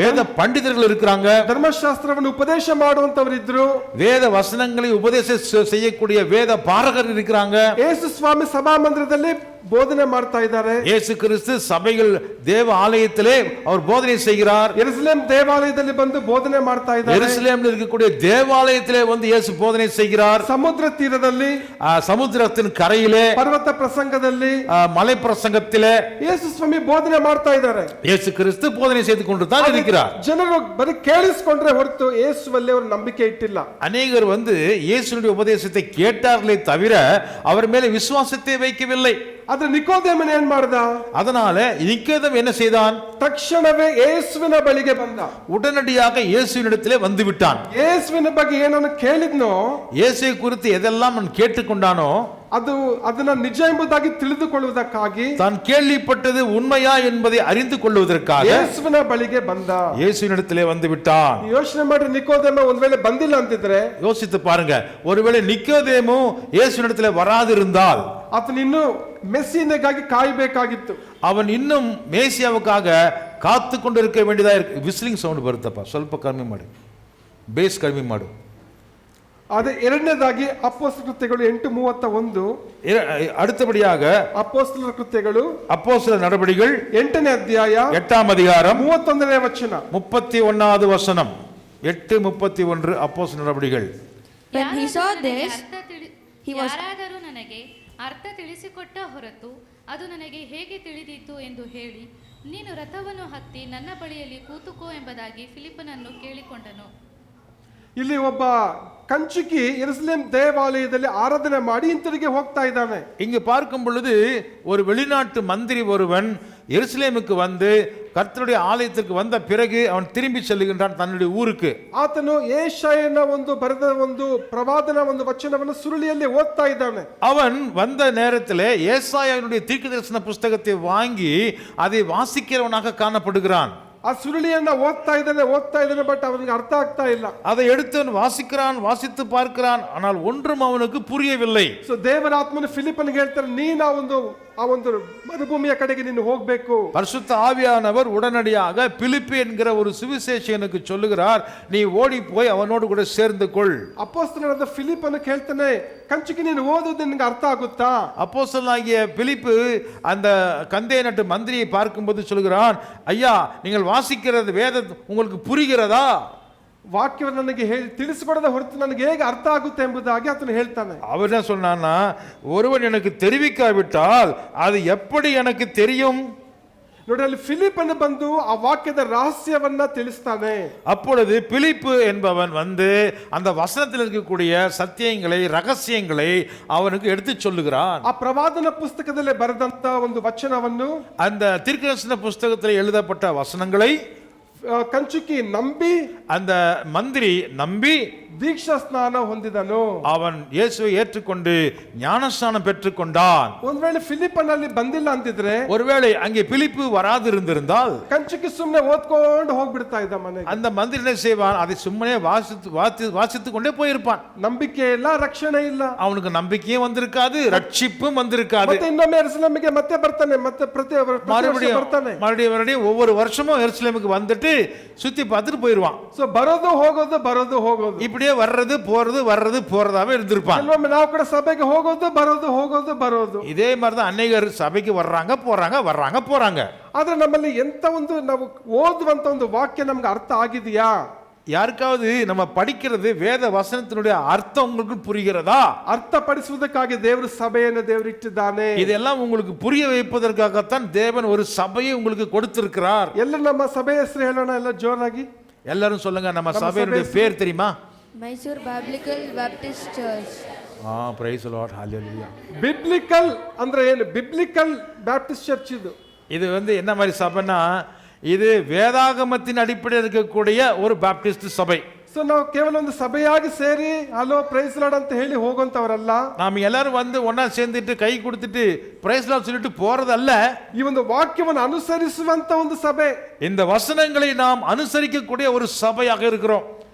B: வேத பண்டிதர்கள் இருக்கிறாங்க,
A: ಧರ್ಮಶಾಸ್ತ್ರವನ್ನು ಉಪದೇಶ ಮಾಡುವಂತವರಿದ್ರು,
B: வேத வசனங்களை உபதேசம் செய்யக்கூடிய வேத பாரகர் இருக்கிறாங்க.
A: ಯೇಸು ಸ್ವಾಮಿ ಸಭಾ ಮಂದಿರದಲ್ಲಿ ಬೋಧನೆ ಮಾಡ್ತಾ ಇದ್ದಾರೆ.
B: இயேசு கிறிஸ்து சபைகள் தேவ ஆலயத்திலே அவர் போதனை செய்கிறார்.
A: ಯೆರೂಸಲೇಮ್ ದೇವಾಲಯದಲ್ಲಿ ಬಂದು ಬೋಧನೆ ಮಾಡ್ತಾ ಇದ್ದಾರೆ.
B: ಯೆರೂಸಲೇಮಿல் இருக்கக்கூடிய தேவாலயத்திலே வந்து இயேசு போதனை செய்கிறார்.
A: ಸಮುದ್ರ ತೀರದಲ್ಲಿ,
B: சமுத்திரத்தின் கரையிலே,
A: ಪರ್ವತ ಪ್ರಸಂಗದಲ್ಲಿ,
B: மலை பிரசங்கத்திலே
A: ಯೇಸು ಸ್ವಾಮಿ ಬೋಧನೆ ಮಾಡ್ತಾ ಇದ್ದಾರೆ.
B: இயேசு கிறிஸ்து போதனை செய்து கொண்டு தான் இருக்கிறார்.
A: ಜನರು ಬರೀ ಕೇಳಿಸಿಕೊಂಡ್ರೆ ಹೊರತು ಯೇಸುವಲ್ಲಿ ಅವರು ನಂಬಿಕೆ ಇಟ್ಟಿಲ್ಲ.
B: அநேகர் வந்து இயேசுவினுடைய உபதேசத்தை கேட்டார்களே தவிர அவர் மேலே விசுவாசத்தை வைக்கவில்லை.
A: ಆದ್ರೆ ನಿಕೋದೇಮನ ಏನ್ ಮಾಡ್ದ?
B: அதனால நிக்கோதேமு என்ன செய்தான்?
A: ತಕ್ಷಣವೇ ಯೇಸುವಿನ ಬಳಿಗೆ ಬಂದ.
B: உடனடியாக இயேசுவினிடத்திலே வந்து விட்டான்.
A: ಯೇಸುವಿನ ಬಗ್ಗೆ ಏನನ್ನು ಕೇಳಿದ್ನೋ,
B: இயேசுவை குறித்து எதெல்லாம் அவன் கேட்டுக்கொண்டானோ
A: ಅದನ್ನ ನಿಜ ಎಂಬುದಾಗಿ ತಿಳಿದುಕೊಳ್ಳುವುದಕ್ಕಾಗಿ,
B: தான் கேள்விப்பட்டது உண்மையா என்பதை அறிந்து கொள்வதற்காக
A: ಯೇಸುವಿನ ಬಳಿಗೆ ಬಂದ.
B: இயேசுவினிடத்திலே வந்து விட்டான்.
A: ಯೋಚನೆ ಮಾಡಿ, ನಿಕೋದೇಮ ಒಂದ್ ವೇಳೆ ಬಂದಿಲ್ಲ ಅಂತಿದ್ರೆ,
B: யோசித்து பாருங்க, ஒருவேளை நிக்கோதேமு இயேசுவினிடத்திலே வராதிருந்தால்,
A: ಆತನು ಇನ್ನೂ ಮೆಸ್ಸಿಯನಿಗಾಗಿ ಕಾಯಬೇಕಾಗಿತ್ತು.
B: அவன் இன்னும் மேசியாவுக்காக காத்து கொண்டு இருக்க வேண்டியதா இருக்கு. விசிலிங் சவுண்ட் ಬರುತ್ತಪ್ಪ, ಸ್ವಲ್ಪ ಕಡಿಮೆ ಮಾಡಿ, ಬೇಸ್ ಕಡಿಮೆ ಮಾಡು.
A: ಅದೇ ಎರಡನೇದಾಗಿ ಅಪೊಸ್ತಲರ ಕೃತ್ಯಗಳು 8:31.
B: அடுத்தபடியாக
A: ಅಪೊಸ್ತಲರ ಕೃತ್ಯಗಳು
B: அப்போஸ்தலர் நடபடிகள்
A: 8ನೇ ಅಧ್ಯಾಯ
B: 8ஆம் அதிகாரம்
A: 31ನೇ ವಚನ.
B: 31வது வசனம். 8:31 அப்போஸ்தலர் நடபடிகள்.
D: When he saw this, he was
C: ಯಾರಾದರೂ ನನಗೆ ಅರ್ಥ ತಿಳಿಸಿಕೊಟ್ಟ ಹೊರತು ಅದು ನನಗೆ ಹೇಗೆ ತಿಳಿದಿತ್ತು ಎಂದು ಹೇಳಿ, ನೀನು ರಥವನ್ನು ಹತ್ತಿ ನನ್ನ ಬಳಿಯಲ್ಲಿ ಕೂತುಕೋ ಎಂಬುದಾಗಿ ಫಿಲಿಪ್ಪನನ್ನು ಕೇಳಿಕೊಂಡನು.
A: ಇಲ್ಲಿ ಒಬ್ಬ ಕಂಚುಕಿ ಯೆರೂಸಲೇಮ್ ದೇವಾಲಯದಲ್ಲಿ ಆರಾಧನೆ ಮಾಡಿ ಹಿಂತಿರುಗಿ ಹೋಗ್ತಾ ಇದ್ದಾನೆ.
B: இங்கு பார்க்கும் பொழுது ஒரு வெளிநாட்டு மந்திரி ஒருவன் எருசலேமுக்கு வந்து கர்த்தருடைய ஆலயத்திற்கு வந்த பிறகு அவன் திரும்பி செல்லுகின்றான் தன்னுடைய ஊருக்கு.
A: ಆತನು ಯೆಶಾಯನ ಬರೆದ ಪ್ರವಾದನ ವಚನವನ್ನು ಸುರುಳಿಯಲ್ಲಿ ಓದ್ತಾ ಇದ್ದಾನೆ.
B: அவன் வந்த நேரத்திலே ஏசாயாவினுடைய தீர்க்கதரிசன புஸ்தகத்தை வாங்கி அதை வாசிக்கிறவனாக காணப்படுகிறான்.
A: ಆ ಸುರುಳಿಯನ್ನ ಓದ್ತಾ ಇದ್ದಾನೆ ಬಟ್ ಅವನಿಗೆ ಅರ್ಥ ಆಗ್ತಾ ಇಲ್ಲ.
B: அதை எடுத்து வாசித்து பார்க்கிறான், ஆனால் ஒன்றும் அவனுக்கு புரியவில்லை.
A: ಸೊ ದೇವರ ಆತ್ಮನು ಫಿಲಿಪ್ಪನಿಗೆ ಹೇಳ್ತಾರೆ, ನೀನು ಆ ಒಂದು ಮರುಭೂಮಿಯ ಕಡೆಗೆ ನೀನು ಹೋಗಬೇಕು.
B: பரிசுத்த ஆவியானவர் உடனடியாக பிலிப்பி என்கிற ஒரு சுவிசேஷகனுக்கு சொல்லுகிறார், நீ ஓடி போய் அவனோடு கூட சேர்ந்து கொள்.
A: ಅಪೊಸ್ತಲನಾದ ಫಿಲಿಪ್ಪನು ಹೇಳ್ತಾನೆ, ಕಂಚುಕಿ ನೀನು ಓದುವುದು ನಿನಗೆ ಅರ್ಥ ಆಗುತ್ತಾ?
B: அப்போஸ்தலனாகிய பிலிப்பு அந்த கந்தே நட்டு மந்திரியை பார்க்கும்போது சொல்கிறான், ஐயா நீங்கள் வாசிக்கிறது வேதம் உங்களுக்கு புரிகிறதா?
A: ವಾಕ್ಯವನ್ನು ನನಗೆ ತಿಳಿಸಿಕೊಡದ ಹೊರತು ನನಗೆ ಹೇಗೆ ಅರ್ಥ ಆಗುತ್ತೆ ಎಂಬುದಾಗಿ ಆತನು ಹೇಳ್ತಾನೆ.
B: அவர் என்ன சொன்னான்னா, ஒருவன் எனக்கு தெரிவிக்காவிட்டால் அது எப்படி எனக்கு தெரியும்?
A: ನೋಡಿ, ಅಲ್ಲಿ ಫಿಲಿಪ್ಪನು ಬಂದು ಆ ವಾಕ್ಯದ ರಹಸ್ಯವನ್ನ ತಿಳಿಸ್ತಾನೆ.
B: அப்பொழுது பிலிப்பு என்பவன் வந்து அந்த வசனத்தில் இருக்கக்கூடிய சத்தியங்களை ரகசியங்களை அவனுக்கு எடுத்து சொல்லுகிறான்.
A: ಆ ಪ್ರವಾದನ ಪುಸ್ತಕದಲ್ಲಿ ಬರೆದಂತ ಒಂದು ವಚನವನ್ನು,
B: அந்த தீர்க்கதரிசன புஸ்தகத்தில் எழுதப்பட்ட வசனங்களை
A: ಕಂಚುಕಿ ನಂಬಿ,
B: அந்த மந்திரி நம்பி
A: ದೀಕ್ಷಾ ಸ್ನಾನ ಹೊಂದಿದನು.
B: அவன் இயேசுவை ஏற்றுக்கொண்டு ஞானஸ்நானம் பெற்றுக்கொண்டான்.
A: ಒಂದ್ ವೇಳೆ ಫಿಲಿಪ್ಪನಲ್ಲಿ ಬಂದಿಲ್ಲ ಅಂತಿದ್ರೆ,
B: ஒருவேளை அங்கே பிலிப்பு வராது இருந்திருந்தால்
A: ಕಂಚುಕಿ ಸುಮ್ಮನೆ ಓದ್ಕೊಂಡು ಹೋಗ್ಬಿಡ್ತಾ ಇದ್ದ ಮನೆಗೆ.
B: அந்த மந்திரி என்ன செய்வான்? அதை சுಮ್ಮனே வாசித்து கொண்டே போயிருப்பான்.
A: ನಂಬಿಕೆ ಇಲ್ಲ, ರಕ್ಷಣೆ ಇಲ್ಲ,
B: அவனுக்கு நம்பிக்கையும் வந்திருக்காது, ரட்சிப்பும் வந்திருக்காது.
A: ಮತ್ತೆ ಇನ್ನೊಮ್ಮೆ ಯೆರೂಸಲೇಮಿಗೆ ಮತ್ತೆ ಬರ್ತಾನೆ, ಮತ್ತೆ ಪ್ರತಿ ವರ್ಷ ಬರ್ತಾನೆ.
B: மறுபடியும் ஒவ்வொரு வருஷமும் எருசலேமுக்கு வந்துட்டு சுத்தி பார்த்துட்டு போயிருவான்.
A: ಸೊ ಬರೋದು ಹೋಗೋದು
B: இப்படியே வர்றது போறதாவே இருந்திருப்பான்.
A: ಕೆಲವೊಮ್ಮೆ ನಾವು ಕೂಡ ಸಭೆಗೆ ಹೋಗೋದು.
B: இதே மாதிரிதான் அநேகர் சபைக்கு வர்றாங்க போறாங்க.
A: ಆದ್ರೆ ನಮ್ಮಲ್ಲಿ ಎಂತ ನಾವು ಓದುವಂತ ಒಂದು ವಾಕ್ಯ ನಮ್ಗೆ ಅರ್ಥ ಆಗಿದೆಯಾ?
B: யாருக்காவது நம்ம படிக்கிறது வேத வசனத்தினுடைய அர்த்தம் உங்களுக்கு புரிகிறதா?
A: ಅರ್ಥಪಡಿಸುವುದಕ್ಕಾಗಿ ದೇವರು ಸಭೆಯನ್ನು ದೇವರು ಇಟ್ಟಿದ್ದಾನೆ.
B: இதெல்லாம் உங்களுக்கு புரிய வைப்பதற்காகத்தான் தேவன் ஒரு சபையை உங்களுக்கு கொடுத்திருக்கிறார்.
A: ಎಲ್ಲ ನಮ್ಮ ಸಭೆ ಹೆಸರು ಹೇಳೋಣ, ಎಲ್ಲ ಜೋರಾಗಿ
B: எல்லாரும் சொல்லுங்க, நம்ம சபையுடைய பேர் தெரியுமா?
D: Mysore Biblical Baptist Church.
B: praise the Lord, hallelujah.
A: Biblical ಅಂದ್ರೆ ಏನು? ಬಿಬ್ಲಿಕಲ್ ಬ್ಯಾಪ್ಟಿಸ್ಟ್ ಚರ್ಚ್
B: இது என்ன மாதிரி சபைனா, இது வேதாகமத்தின் அடிப்படையில் இருக்கக்கூடிய ஒரு பாப்டிஸ்ட் சபை.
A: ಸೊ ನಾವು ಕೇವಲ ಒಂದು ಸಭೆಯಾಗಿ ಸೇರಿ ಹಲೋ ಪ್ರೈಸ್ ಲಾರ್ಡ್ ಅಂತ ಹೇಳಿ ಹೋಗುವಂತವರಲ್ಲ.
B: நாம் எல்லாரும் வந்து ஒன்னா சேர்ந்துட்டு ಕೈ கொடுத்துட்டு ಪ್ರೈಸ್ ಲಾರ್ಡ್ சொல்லிட்டு போறதல்ல.
A: ಈ ಒಂದು ವಾಕ್ಯವನ್ನು ಅನುಸರಿಸುವಂತ ಒಂದು ಸಭೆ.
B: இந்த வசனங்களை நாம் அனுசரிக்கக்கூடிய ஒரு சபையாக இருக்கிறோம்.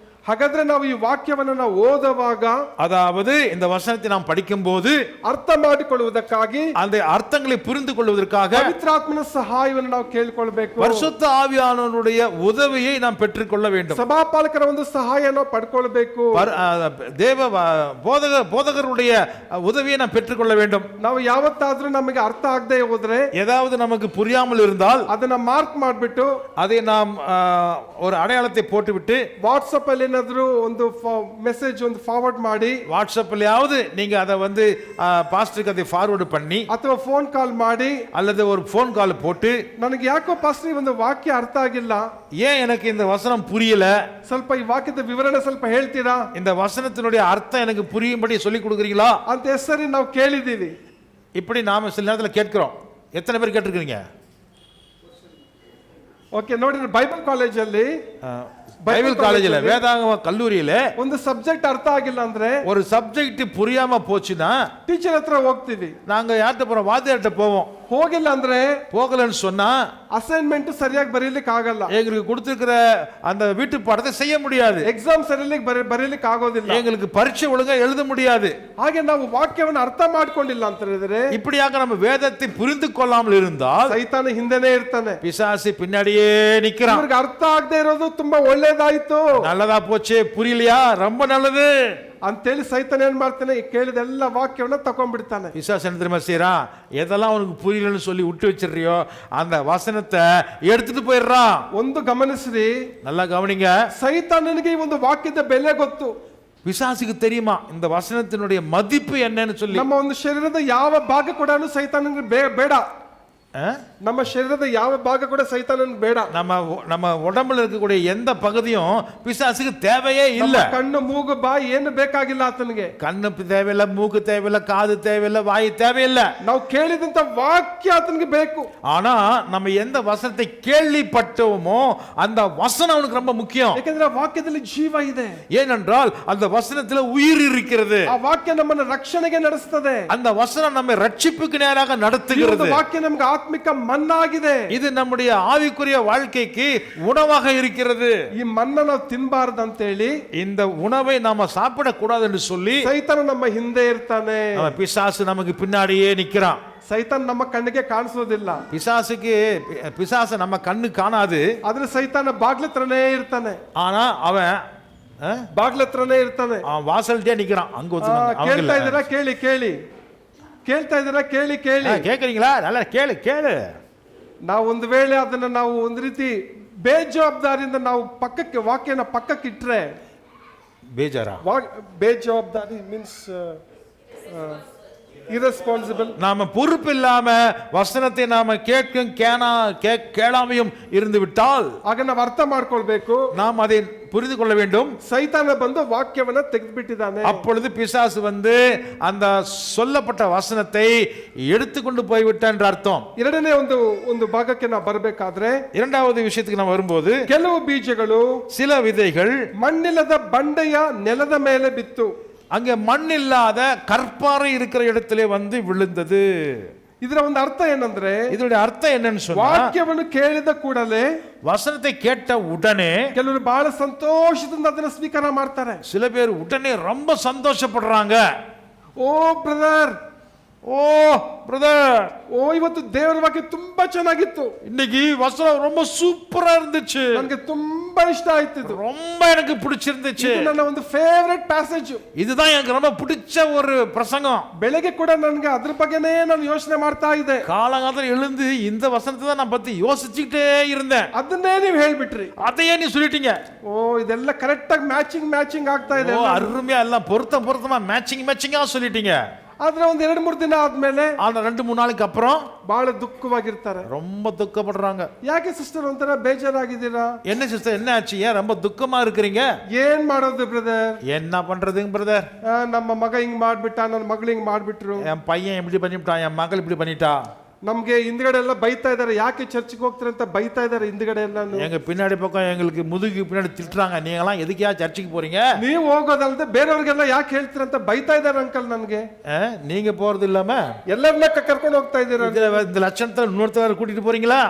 A: ಹಾಗಾದ್ರೆ ನಾವು ಈ ವಾಕ್ಯವನ್ನು ನಾವು ಓದುವಾಗ,
B: அதாவது இந்த வசனத்தை நாம் படிக்கும்போது
A: ಅರ್ಥ ಮಾಡಿಕೊಳ್ಳುವುದಕ್ಕಾಗಿ,
B: அந்த அர்த்தங்களை புரிந்து கொள்வதற்காக
A: ಪವಿತ್ರಾತ್ಮನ ಸಹಾಯವನ್ನು ನಾವು ಕೇಳಿಕೊಳ್ಳಬೇಕು.
B: பரிசுத்த ஆவியானவருடைய உதவியை நாம் பெற்றுக்கொள்ள வேண்டும்.
A: ಸಭಾಪಾಲಕರ ಒಂದು ಸಹಾಯ ನಾವು ಪಡ್ಕೊಳ್ಬೇಕು.
B: தேவ போதகருடைய உதவியை நாம் பெற்றுக்கொள்ள வேண்டும்.
A: ನಾವು ಯಾವತ್ತಾದ್ರೂ ನಮಗೆ ಅರ್ಥ ಆಗದೆ ಹೋದ್ರೆ,
B: ஏதாவது நமக்கு புரியாமல் இருந்தால்
A: ಅದನ್ನ ಮಾರ್ಕ್ ಮಾಡಿಬಿಟ್ಟು
B: அதை நாம் ஒரு அடையாளத்தை போட்டுவிட்டு
A: ವಾಟ್ಸ್ಆಪ್ ಅಲ್ಲಿ ಏನಾದ್ರೂ ಒಂದು ಮೆಸೇಜ್ ಫಾರ್ವರ್ಡ್ ಮಾಡಿ,
B: வாட்ஸ்அப்லயாவது நீங்க அதை பாஸ்டருக்கு அதை ஃபார்வர்ட் பண்ணி,
A: ಅಥವಾ ಫೋನ್ ಕಾಲ್ ಮಾಡಿ,
B: அல்லது ஒரு ஃபோன் கால் போட்டு,
A: ನನಗೆ ಯಾಕೋ ಪಾಸ್ಟರ್ ಈ ಒಂದು ವಾಕ್ಯ ಅರ್ಥ ಆಗಿಲ್ಲ,
B: ஏன் எனக்கு இந்த வசனம் புரியல,
A: ಸ್ವಲ್ಪ ಈ ವಾಕ್ಯದ ವಿವರಣೆ ಸ್ವಲ್ಪ ಹೇಳ್ತೀರಾ,
B: இந்த வசனத்தினுடைய அர்த்தம் எனக்கு புரியும்படி சொல்லி கொடுக்குறீங்களா
A: ಅಂತ ಹೆಸರಿ ನಾವು ಕೇಳಿದೀವಿ.
B: இப்படி நாம சில நேரத்தில் கேட்கிறோம். எத்தனை பேர் கேட்டிருக்கீங்க?
A: ಓಕೆ, ನೋಡಿ, ಬೈಬಲ್ ಕಾಲೇಜಲ್ಲಿ
B: பைபிள் காலேஜ்ல வேதாகம கல்லூரியில
A: ಒಂದು ಸಬ್ಜೆಕ್ಟ್ ಅರ್ಥ ಆಗಿಲ್ಲ ಅಂದ್ರೆ,
B: ஒரு சப்ஜெக்ட் புரியாம போச்சுன்னா
A: ಟೀಚರ್ ಹತ್ರ ಹೋಗ್ತೀವಿ.
B: நாங்க யார்கிட்ட போறோம்? வாத்தியார்கிட்ட போவோம்.
A: ಹೋಗಿಲ್ಲ ಅಂದ್ರೆ
B: போகலன்னு சொன்னா
A: ಅಸೈನ್ಮೆಂಟ್ ಸರಿಯಾಗಿ ಬರೀಲಿಕ್ಕೆ ಆಗಲ್ಲ,
B: எங்களுக்கு கொடுத்திருக்கிற அந்த வீட்டு பாடத்தை செய்ய முடியாது,
A: ಎಕ್ಸಾಮ್ ಸರಿಯಾಗಿ ಬರೀಲಿಕ್ಕೆ ಆಗೋದಿಲ್ಲ,
B: எங்களுக்கு பரீட்சை ஒழுங்கா எழுத முடியாது.
A: ಹಾಗೆ ನಾವು ವಾಕ್ಯವನ್ನು ಅರ್ಥ ಮಾಡ್ಕೊಂಡಿಲ್ಲ ಅಂತ ಹೇಳಿದ್ರೆ
B: இப்படியாக நம்ம வேதத்தை புரிந்து கொள்ளாமல் இருந்தால்
A: ಸೈತಾನ ಹಿಂದೆನೇ ಇರ್ತಾನೆ.
B: பிசாசு பின்னாடியே நிக்கிறான்.
A: ಇವ್ರಿಗೆ ಅರ್ಥ ಆಗದೆ ಇರೋದು ತುಂಬಾ ಒಳ್ಳೇದಾಯ್ತು
B: நல்லதா போச்சு, புரியலையா, ரொம்ப நல்லது
A: ಅಂತೇಳಿ ಸೈತಾನ ಏನ್ ಮಾಡ್ತಾನೆ, ಕೇಳಿದ ಎಲ್ಲ ವಾಕ್ಯವನ್ನ ತಕೊಂಡ್ಬಿಡ್ತಾನೆ.
B: பிசாசு என்ன தெரியுமா செய்யறான்? எதெல்லாம் உனக்கு புரியலன்னு சொல்லி விட்டு வச்சிடுறியோ அந்த வசனத்தை எடுத்துட்டு போயிடுறான்.
A: ಒಂದು ಗಮನಿಸ್ರಿ,
B: நல்லா கவனிங்க.
A: ಸೈತಾನನಿಗೆ ಈ ಒಂದು ವಾಕ್ಯದ ಬೆಲೆ ಗೊತ್ತು.
B: பிசாசுக்கு தெரியுமா இந்த வசனத்தினுடைய மதிப்பு என்னன்னு சொல்லி.
A: ನಮ್ಮ ಒಂದು ಶರೀರದ ಯಾವ ಭಾಗ ಕೂಡ ಸೈತಾನನಿಗೆ ಬೇಡ. நம்ம ಶರೀರದ ಯಾವ ಭಾಗ ಕೂಡ ಸೈತಾನನಿಗೆ ಬೇಡ.
B: நம்ம உடம்புல இருக்கக்கூடிய எந்த பகுதியும் பிசாசுக்கு தேவையே இல்ல.
A: ಕಣ್ಣು ಮೂಗು ಬಾಯಿ ಏನು ಬೇಕಾಗಿಲ್ಲ ಆತನಿಗೆ.
B: கண்ணு தேவையில்ல, மூக்கு தேவையில்ல, காது தேவையில்ல, வாய் தேவையில்ல.
A: ನಾವು ಕೇಳಿದಂತ ವಾಕ್ಯ ಆತನಿಗೆ ಬೇಕು.
B: ஆனா நம்ம எந்த வசனத்தை கேள்விப்பட்டோமோ அந்த வசனம் அவனுக்கு ரொம்ப முக்கியம்.
A: ಯಾಕಂದ್ರೆ ವಾಕ್ಯದಲ್ಲಿ ಜೀವ ಇದೆ.
B: ஏனென்றால் அந்த வசனத்துல உயிர் இருக்கிறது.
A: ಆ ವಾಕ್ಯ ನಮ್ಮನ್ನು ರಕ್ಷಣೆಗೆ ನಡೆಸುತ್ತದೆ.
B: அந்த வசனம் நம்மை ரட்சிப்புக்கு நேராக நடத்துகிறது.
A: ವಾಕ್ಯ ನಮಗೆ ಆತ್ಮಿಕ ಮನ್ನಾಗಿದೆ.
B: இது நம்முடைய ஆவிக்குரிய வாழ்க்கைக்கு உணவாக இருக்கிறது.
A: ಈ ಮನ್ನ ನಾವು ತಿನ್ನಬಾರದು ಅಂತ ಹೇಳಿ
B: இந்த உணவை நாம சாப்பிட கூடாது என்று சொல்லி
A: ಸೈತಾನ ನಮ್ಮ ಹಿಂದೆ ಇರ್ತಾನೆ.
B: பிசாசு நமக்கு பின்னாடியே நிக்கிறான்.
A: ಸೈತಾನ್ ನಮ್ಮ ಕಣ್ಣಿಗೆ ಕಾಣಿಸೋದಿಲ್ಲ.
B: பிசாசு நம்ம கண்ணு காணாது.
A: ಆದ್ರೆ ಸೈತಾನ ಬಾಗ್ಲತ್ರನೇ ಇರ್ತಾನೆ.
B: ஆனா அவன்
A: ಬಾಗ್ಲತ್ರನೇ ಇರ್ತಾನೆ.
B: வாசல்ட்டே நிக்கிறான். அங்க
A: ಕೇಳ್ತಾ ಇದ್ದೀರಾ? ಕೇಳಿ ಕೇಳಿ. ಕೇಳ್ತಾ ಇದ್ದೀರಾ? ಕೇಳಿ ಕೇಳಿ.
B: கேக்குறீங்களா? நல்லா கேளு.
A: ನಾವು ಒಂದು ವೇಳೆ ಅದನ್ನ ನಾವು ಒಂದು ರೀತಿ ಬೇಜವಾಬ್ದಾರಿಯಿಂದ ನಾವು ಪಕ್ಕಕ್ಕೆ ವಾಕ್ಯನ ಪಕ್ಕಕ್ಕೆ ಇಟ್ರೆ,
B: ಬೇಜಾರಾ?
A: ಬೇಜವಾಬ್ದಾರಿ ಮೀನ್ಸ್ irresponsible. நாம
B: பொறுப்பு இல்லாம வசனத்தை நாம கேளாமையும் இருந்து விட்டால்
A: ಆಗ ನಾವು ಅರ್ಥ ಮಾಡ್ಕೊಳ್ಬೇಕು,
B: நாம் அதை புரிந்து கொள்ள வேண்டும்.
A: ಸೈತಾನ ಬಂದು ವಾಕ್ಯವನ್ನ ತೆಗೆದುಬಿಟ್ಟಿದ್ದಾನೆ.
B: அப்பொழுது பிசாசு வந்து அந்த சொல்லப்பட்ட வசனத்தை எடுத்துக்கொண்டு போய்விட்டான் என்று அர்த்தம்.
A: ಎರಡನೇ ಒಂದು ಭಾಗಕ್ಕೆ ನಾವು ಬರಬೇಕಾದ್ರೆ,
B: இரண்டாவது விஷயத்துக்கு ನಾವು வரும்போது
A: ಕೆಲವು ಬೀಜಗಳು
B: சில விதைகள்
A: ಮಣ್ಣಿಲ್ಲದ ಬಂಡೆಯ ನೆಲದ ಮೇಲೆ ಬಿತ್ತು.
B: அங்கே மண் இல்லாத கற்பாறை இருக்கிற இடத்திலே வந்து விழுந்தது.
A: ಇದರ ಒಂದು ಅರ್ಥ ಏನಂದ್ರೆ,
B: இதனுடைய அர்த்தம் என்னன்னு சொன்னா,
A: ವಾಕ್ಯವನ್ನು ಕೇಳಿದ ಕೂಡಲೇ,
B: வசனத்தை கேட்ட உடனே
A: ಕೆಲವರು ಬಹಳ ಸಂತೋಷದಿಂದ ಅದನ್ನ ಸ್ವೀಕಾರ ಮಾಡ್ತಾರೆ.
B: சில பேர் உடனே ரொம்ப சந்தோஷப்படுறாங்க.
A: ಓ ಬ್ರದರ್,
B: ஓ பிரதர்,
A: ಓ ಇವತ್ತು ದೇವರ ವಾಕ್ಯ ತುಂಬಾ ಚೆನ್ನಾಗಿತ್ತು,
B: இன்னைக்கு வசனம் ரொம்ப சூப்பரா இருந்துச்சு,
A: ನನಗೆ ತುಂಬಾ ಇಷ್ಟ ಆಯ್ತು, ಇದು
B: ரொம்ப எனக்கு பிடிச்சிருந்துச்சு,
A: ಇದು ನನ್ನ ಒಂದು ಫೇವರೇಟ್ ಪ್ಯಾಸೇಜ್,
B: இதுதான் எனக்கு ரொம்ப பிடிச்ச ஒரு பிரசங்கம்.
A: ಬೆಳಗ್ಗೆ ಕೂಡ ನನಗೆ ಅದ್ರ ಬಗ್ಗೆನೇ ನಾನು ಯೋಚನೆ ಮಾಡ್ತಾ ಇದ್ದೆ.
B: காலங்காலத்துல எழுந்து இந்த வசனத்தை தான் நான் பத்தி யோசிச்சுக்கிட்டே இருந்தேன்.
A: ಅದನ್ನೇ ನೀವು ಹೇಳ್ಬಿಟ್ರಿ.
B: அதையே நீ சொல்லிட்டீங்க.
A: ಓ ಇದೆಲ್ಲ ಕರೆಕ್ಟ್ ಆಗಿ ಮ್ಯಾಚಿಂಗ್ ಆಗ್ತಾ ಇದೆ.
B: அருமையா எல்லாம் பொருத்தமா மேட்சிங்கா சொல்லிட்டீங்க.
A: ಆದ್ರೆ ಒಂದ್ 2-3 ದಿನ ಆದ್ಮೇಲೆ,
B: ஆனா 2-3 நாளுக்கு அப்புறம்
A: ಬಹಳ ದುಃಖವಾಗಿರ್ತಾರೆ.
B: ரொம்ப துக்கப்படுறாங்க.
A: ಯಾಕೆ ಸಿಸ್ಟರ್ ಒಂಥರ ಬೇಜಾರಾಗಿದ್ದೀರಾ?
B: என்ன சிஸ்டர், என்ன ஆச்சு, ஏன் ரொம்ப துக்கமா இருக்கிறீங்க?
A: ಏನ್ ಮಾಡೋದು ಬ್ರದರ್?
B: என்ன பண்றதுங்க பிரதர்?
A: ನಮ್ಮ ಮಗ ಹಿಂಗ್ ಮಾಡ್ಬಿಟ್ಟ, ನನ್ನ ಮಗಳು ಹಿಂಗ್ ಮಾಡ್ಬಿಟ್ರು,
B: என் பையன் இப்படி பண்ணிவிட்டான், என் மகள் இப்படி பண்ணிட்டா.
A: ನಮ್ಗೆ ಹಿಂದ್ಗಡೆ ಎಲ್ಲ ಬೈತಾ ಇದಾರೆ, ಯಾಕೆ ಚರ್ಚ್ಗೆ ಹೋಗ್ತಾರೆ ಅಂತ ಬೈತಾ ಇದಾರೆ ಹಿಂದ್ಗಡೆ ಎಲ್ಲ.
B: எங்க பின்னாடி பக்கம் எங்களுக்கு முதுகு பின்னாடி திட்டுறாங்க, நீங்களாம் எதுக்கியா சர்ச்சுக்கு போறீங்க,
A: ನೀವು ಹೋಗೋದಲ್ದೆ ಬೇರೆಯವ್ರಿಗೆಲ್ಲ ಯಾಕೆ ಹೇಳ್ತೀರ ಅಂತ ಬೈತಾ ಇದಾರೆ ಅಂಕಲ್ ನನ್ಗೆ.
B: நீங்க போறது இல்லாம
A: ಎಲ್ಲರನ್ನ ಕರ್ಕೊಂಡು ಹೋಗ್ತಾ ಇದ್ದೀರಾ,
B: இந்த லட்சணத்தை இன்னொருத்தர் கூட்டிட்டு போறீங்களா?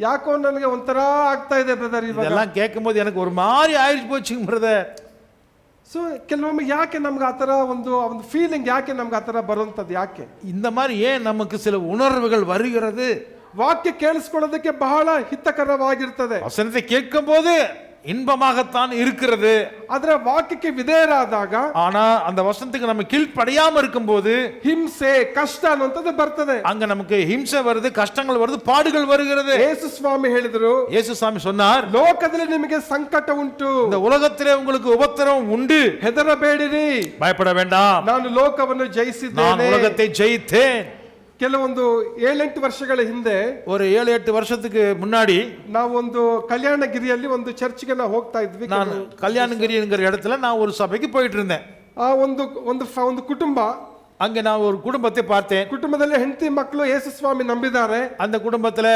A: ಯಾಕೋ ನನಗೆ ಒಂಥರ ಆಗ್ತಾ ಇದೆ ಬ್ರದರ್.
B: இதெல்லாம் கேட்கும் போது எனக்கு ஒரு மாதிரி ஆயிடுச்சு போச்சுங்க பிரதರ್.
A: ಸೊ ಕೆಲವೊಮ್ಮೆ ಯಾಕೆ ನಮ್ಗೆ ಆ ಥರ ಒಂದು ಫೀಲಿಂಗ್ ಯಾಕೆ ನಮ್ಗೆ ಆ ಥರ ಬರುವಂಥದ್ದು ಯಾಕೆ?
B: இந்த மாதிரி ஏன் நமக்கு சில உணர்வுகள் வருகிறது?
A: ವಾಕ್ಯ ಕೇಳಿಸ್ಕೊಳ್ಳೋದಕ್ಕೆ ಬಹಳ ಹಿತಕರವಾಗಿರ್ತದೆ,
B: வசனத்தை கேட்கும் போது இன்பமாகத்தான் இருக்கிறது.
A: ಆದ್ರೆ ವಾಕ್ಯಕ್ಕೆ ವಿಧೇಯರಾದಾಗ,
B: ஆனா அந்த வசனத்துக்கு நம்ம கீழ்ப்படியாம இருக்கும்போது
A: ಹಿಂಸೆ ಕಷ್ಟ ಅನ್ನುವಂಥದ್ದು ಬರ್ತದೆ.
B: அங்க நமக்கு ஹிம்சை வருது, கஷ்டங்கள் வருது, பாடுகள் வருகிறது.
A: ಯೇಸು ಸ್ವಾಮಿ ಹೇಳಿದ್ರು,
B: இயேசு சாமி சொன்னார்,
A: ಲೋಕದಲ್ಲಿ ನಿಮಗೆ ಸಂಕಟ ಉಂಟು,
B: இந்த உலகத்திலே உங்களுக்கு உபத்திரவம் உண்டு,
A: ಹೆದರಬೇಡಿರಿ,
B: பயப்பட வேண்டாம்,
A: ನಾನು ಲೋಕವನ್ನು
B: நான்
A: ಜಯಿಸಿದ್ದೇನೆ.
B: உலகத்தை ஜெயித்தேன்.
A: ಕೆಲವೊಂದು 7-8 ವರ್ಷಗಳ ಹಿಂದೆ,
B: ஒரு 7-8 வருஷத்துக்கு முன்னாடி
A: ನಾವು ಒಂದು ಕಲ್ಯಾಣಗಿರಿಯಲ್ಲಿ ಒಂದು ಚರ್ಚ್ಗೆ ನಾವು ಹೋಗ್ತಾ ಇದ್ವಿ.
B: நான் கல்யாணகிரிங்கிற இடத்துல நான் ஒரு சபைக்கு போயிட்டு இருந்தேன்.
A: ಆ ಒಂದು ಕುಟುಂಬ,
B: அங்கே நான் ஒரு குடும்பத்தை பார்த்தேன்.
A: ಕುಟುಂಬದಲ್ಲಿ ಹೆಂಡತಿ ಮಕ್ಕಳು ಯೇಸು ಸ್ವಾಮಿ ನಂಬಿದ್ದಾರೆ,
B: அந்த குடும்பத்துல